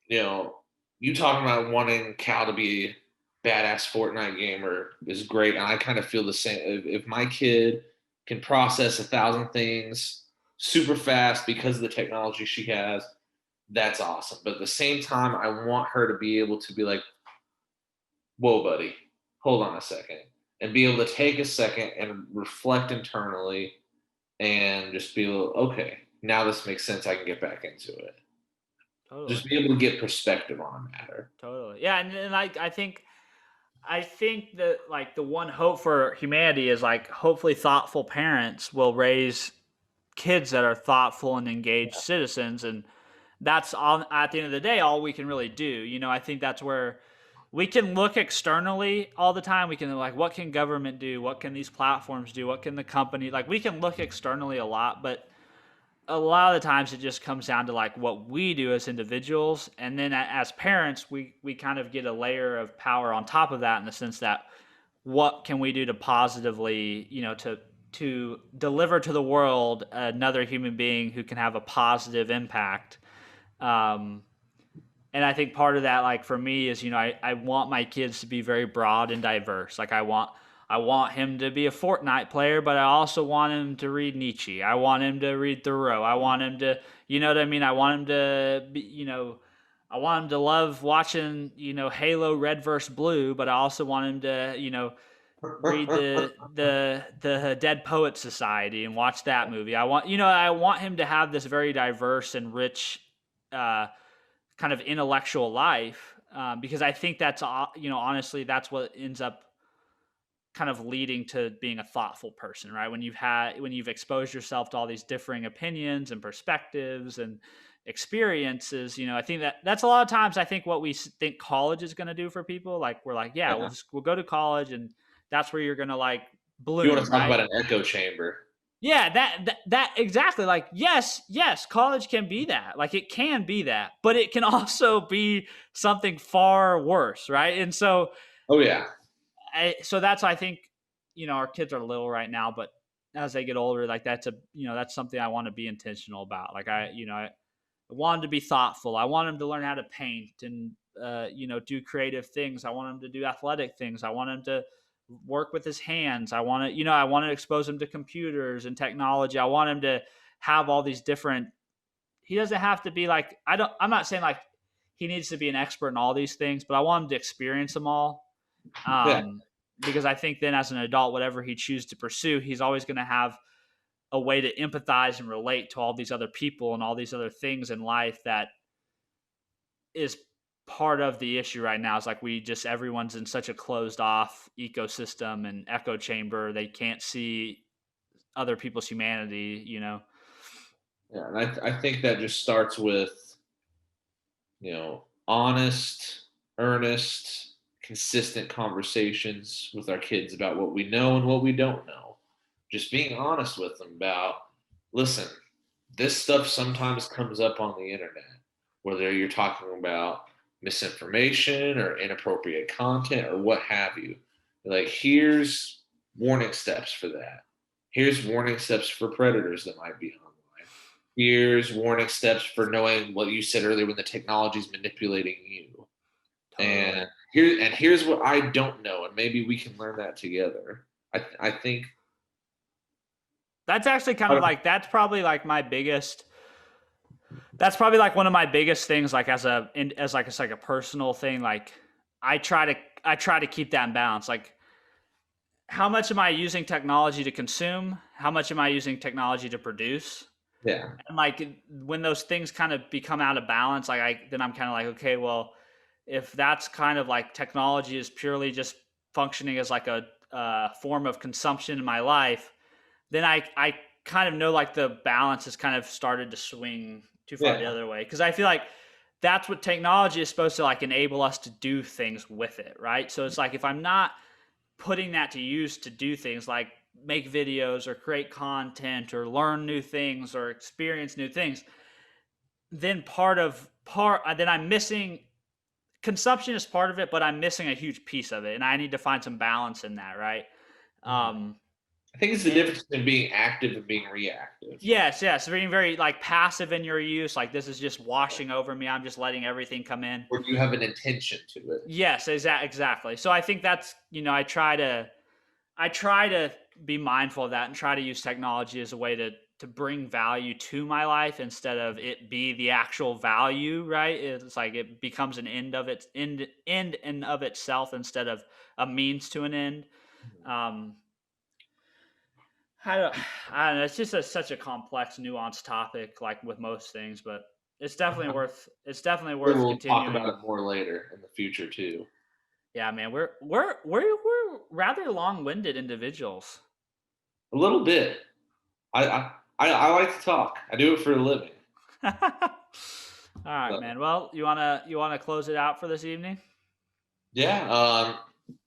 Speaker 1: you know, you talking about wanting Cal to be badass Fortnite gamer is great. And I kind of feel the same. If my kid can process 1,000 things super fast because of the technology she has, that's awesome. But at the same time, I want her to be able to be like, whoa, buddy, hold on a second. And be able to take a second and reflect internally and just be okay, now this makes sense. I can get back into it.
Speaker 2: Totally.
Speaker 1: Just be able to get perspective on a matter.
Speaker 2: Totally. Yeah, and I think that like the one hope for humanity is like hopefully thoughtful parents will raise kids that are thoughtful and engaged citizens, and that's all at the end of the day all we can really do. I think that's where we can look externally all the time. We can like, what can government do? What can these platforms do? What can the company, like, we can look externally a lot, but a lot of the times it just comes down to like what we do as individuals, and then as parents we kind of get a layer of power on top of that, in the sense that what can we do to positively, to deliver to the world another human being who can have a positive impact. um, and I think part of that, like for me, is I want my kids to be very broad and diverse. Like I want him to be a Fortnite player, but I also want him to read Nietzsche. I want him to read Thoreau. I want him to, you know what I mean? I want him to be, I want him to love watching, Halo Red versus Blue, but I also want him to, read the Dead Poet Society and watch that movie. I want him to have this very diverse and rich uh, kind of intellectual life, because I think that's honestly that's what ends up kind of leading to being a thoughtful person, right? When you've exposed yourself to all these differing opinions and perspectives and experiences, I think that's a lot of times I think what we think college is going to do for people. Like we're like, yeah,
Speaker 1: Yeah.
Speaker 2: we'll go to college and that's where you're going to like
Speaker 1: You want
Speaker 2: bloom,
Speaker 1: to talk
Speaker 2: right?
Speaker 1: about an echo chamber?
Speaker 2: Yeah, that exactly. Like, yes, college can be that. Like, it can be that, but it can also be something far worse, right? And so,
Speaker 1: Oh yeah,
Speaker 2: so that's, I think, our kids are little right now, but as they get older, like that's something I want to be intentional about. Like I want them to be thoughtful. I want them to learn how to paint and do creative things. I want them to do athletic things. I want them to work with his hands. I want to expose him to computers and technology. I want him to have all these different. He doesn't have to be like I'm not saying like he needs to be an expert in all these things, but I want him to experience them all.
Speaker 1: yeah,
Speaker 2: Um, because I think then as an adult, whatever he chooses to pursue, he's always going to have a way to empathize and relate to all these other people and all these other things in life that is part of the issue right now. Is like everyone's in such a closed off ecosystem and echo chamber. They can't see other people's humanity.
Speaker 1: yeah. And I think that just starts with honest, earnest, consistent conversations with our kids about what we know and what we don't know. Just being honest with them about, listen, this stuff sometimes comes up on the internet, whether you're talking about misinformation or inappropriate content or what have you. Like, here's warning steps for that. Here's warning steps for predators that might be online. Here's warning steps for knowing what you said earlier when the technology is manipulating you.
Speaker 2: Totally.
Speaker 1: And here's what I don't know, and maybe we can learn that together. I think
Speaker 2: That's actually kind of like that's probably like my biggest. That's probably like one of my biggest things. Like as like it's like a personal thing. Like I try to keep that in balance. Like how much am I using technology to consume? How much am I using technology to produce?
Speaker 1: yeah,
Speaker 2: And like when those things kind of become out of balance, like then I'm kind of like, okay, well, if that's kind of like technology is purely just functioning as like a form of consumption in my life, then I kind of know like the balance has kind of started to swing too far the
Speaker 1: yeah,
Speaker 2: other way, because I feel like that's what technology is supposed to like enable us to do things with it, right? So it's like if I'm not putting that to use to do things like make videos or create content or learn new things or experience new things, then then I'm missing consumption is part of it, but I'm missing a huge piece of it, and I need to find some balance in that, right?
Speaker 1: mhm.
Speaker 2: Um,
Speaker 1: I think it's the difference between being active and being reactive.
Speaker 2: Yes, being very like passive in your use. Like this is just washing over me. I'm just letting everything come in.
Speaker 1: Or do you have an intention to it?
Speaker 2: Yes, exactly. So I think that's I try to be mindful of that and try to use technology as a way to bring value to my life instead of it be the actual value, right? It's like it becomes an end in of itself instead of a means to an end. Um, I don't, I don't know. It's just such a complex, nuanced topic, like with most things, but it's definitely worth
Speaker 1: We'll talk
Speaker 2: continuing.
Speaker 1: about it more later in the future too.
Speaker 2: Yeah, man, we're rather long-winded individuals.
Speaker 1: A little bit. I like to talk. I do it for a living.
Speaker 2: All right,
Speaker 1: So,
Speaker 2: man. Well, you wanna close it out for this evening?
Speaker 1: yeah.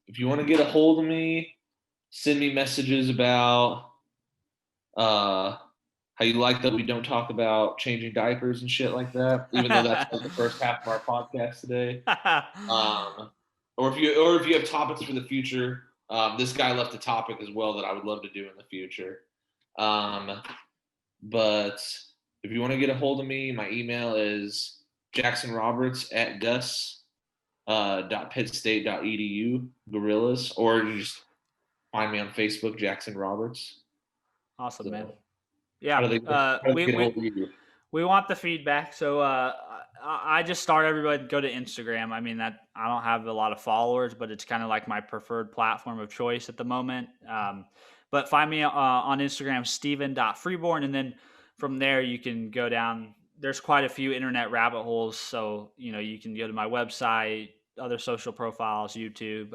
Speaker 1: If you want to get a hold of me, send me messages about uh how you like that we don't talk about changing diapers and shit like that, even though that's like the first half of our podcast today. Um, or if you have topics for the future, this guy left a topic as well that I would love to do in the future. But if you want to get a hold of me, my email is jacksonroberts@gus.pittstate.edu, gorillas, or you just find me on Facebook, Jackson Roberts.
Speaker 2: Awesome, man.
Speaker 1: So
Speaker 2: Yeah.
Speaker 1: how do they get a hold of you?
Speaker 2: We want the feedback. So I just start everybody to go to Instagram. I mean that I don't have a lot of followers, but it's kind of like my preferred platform of choice at the moment. But find me on Instagram, Stevan.freeborn, and then from there you can go down. There's quite a few internet rabbit holes, so you can go to my website, other social profiles, YouTube.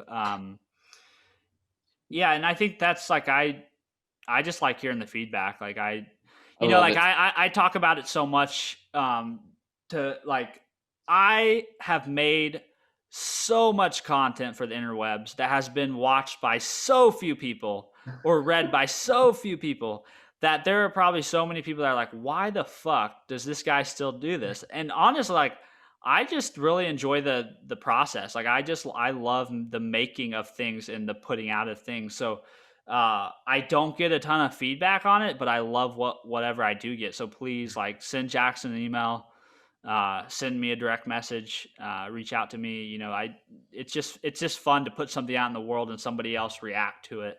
Speaker 2: Yeah, and I think that's like I just like hearing the feedback. Like
Speaker 1: I love it.
Speaker 2: I talk about it so much. To like, I have made so much content for the interwebs that has been watched by so few people or read by so few people that there are probably so many people that are like, why the fuck does this guy still do this? And honestly, like, I just really enjoy the process. Like, I love the making of things and the putting out of things. So I don't get a ton of feedback on it, but I love whatever I do get. So please, like, send Jaxon an email, send me a direct message, reach out to me. It's just fun to put something out in the world and somebody else react to it.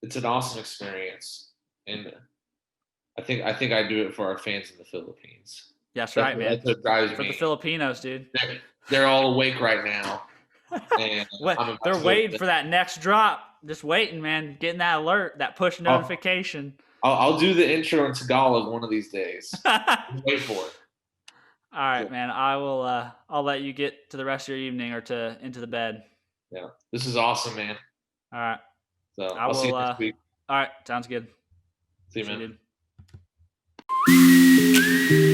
Speaker 1: It's an awesome experience, and I think I do it for our fans in the Philippines.
Speaker 2: That's right, man.
Speaker 1: That's what drives
Speaker 2: For
Speaker 1: me.
Speaker 2: the Filipinos, dude.
Speaker 1: They're all awake right now, and
Speaker 2: They're waiting for that next drop. Just waiting, man. Getting that alert, that push notification.
Speaker 1: I'll do the intro in Tagalog one of these days. Wait for it.
Speaker 2: All right, man. I will. I'll let you get to the rest of your evening or into the bed.
Speaker 1: Yeah, this is awesome, man.
Speaker 2: All right.
Speaker 1: So I'll see you next week.
Speaker 2: All right, sounds good.
Speaker 1: See you, man.
Speaker 2: Dude.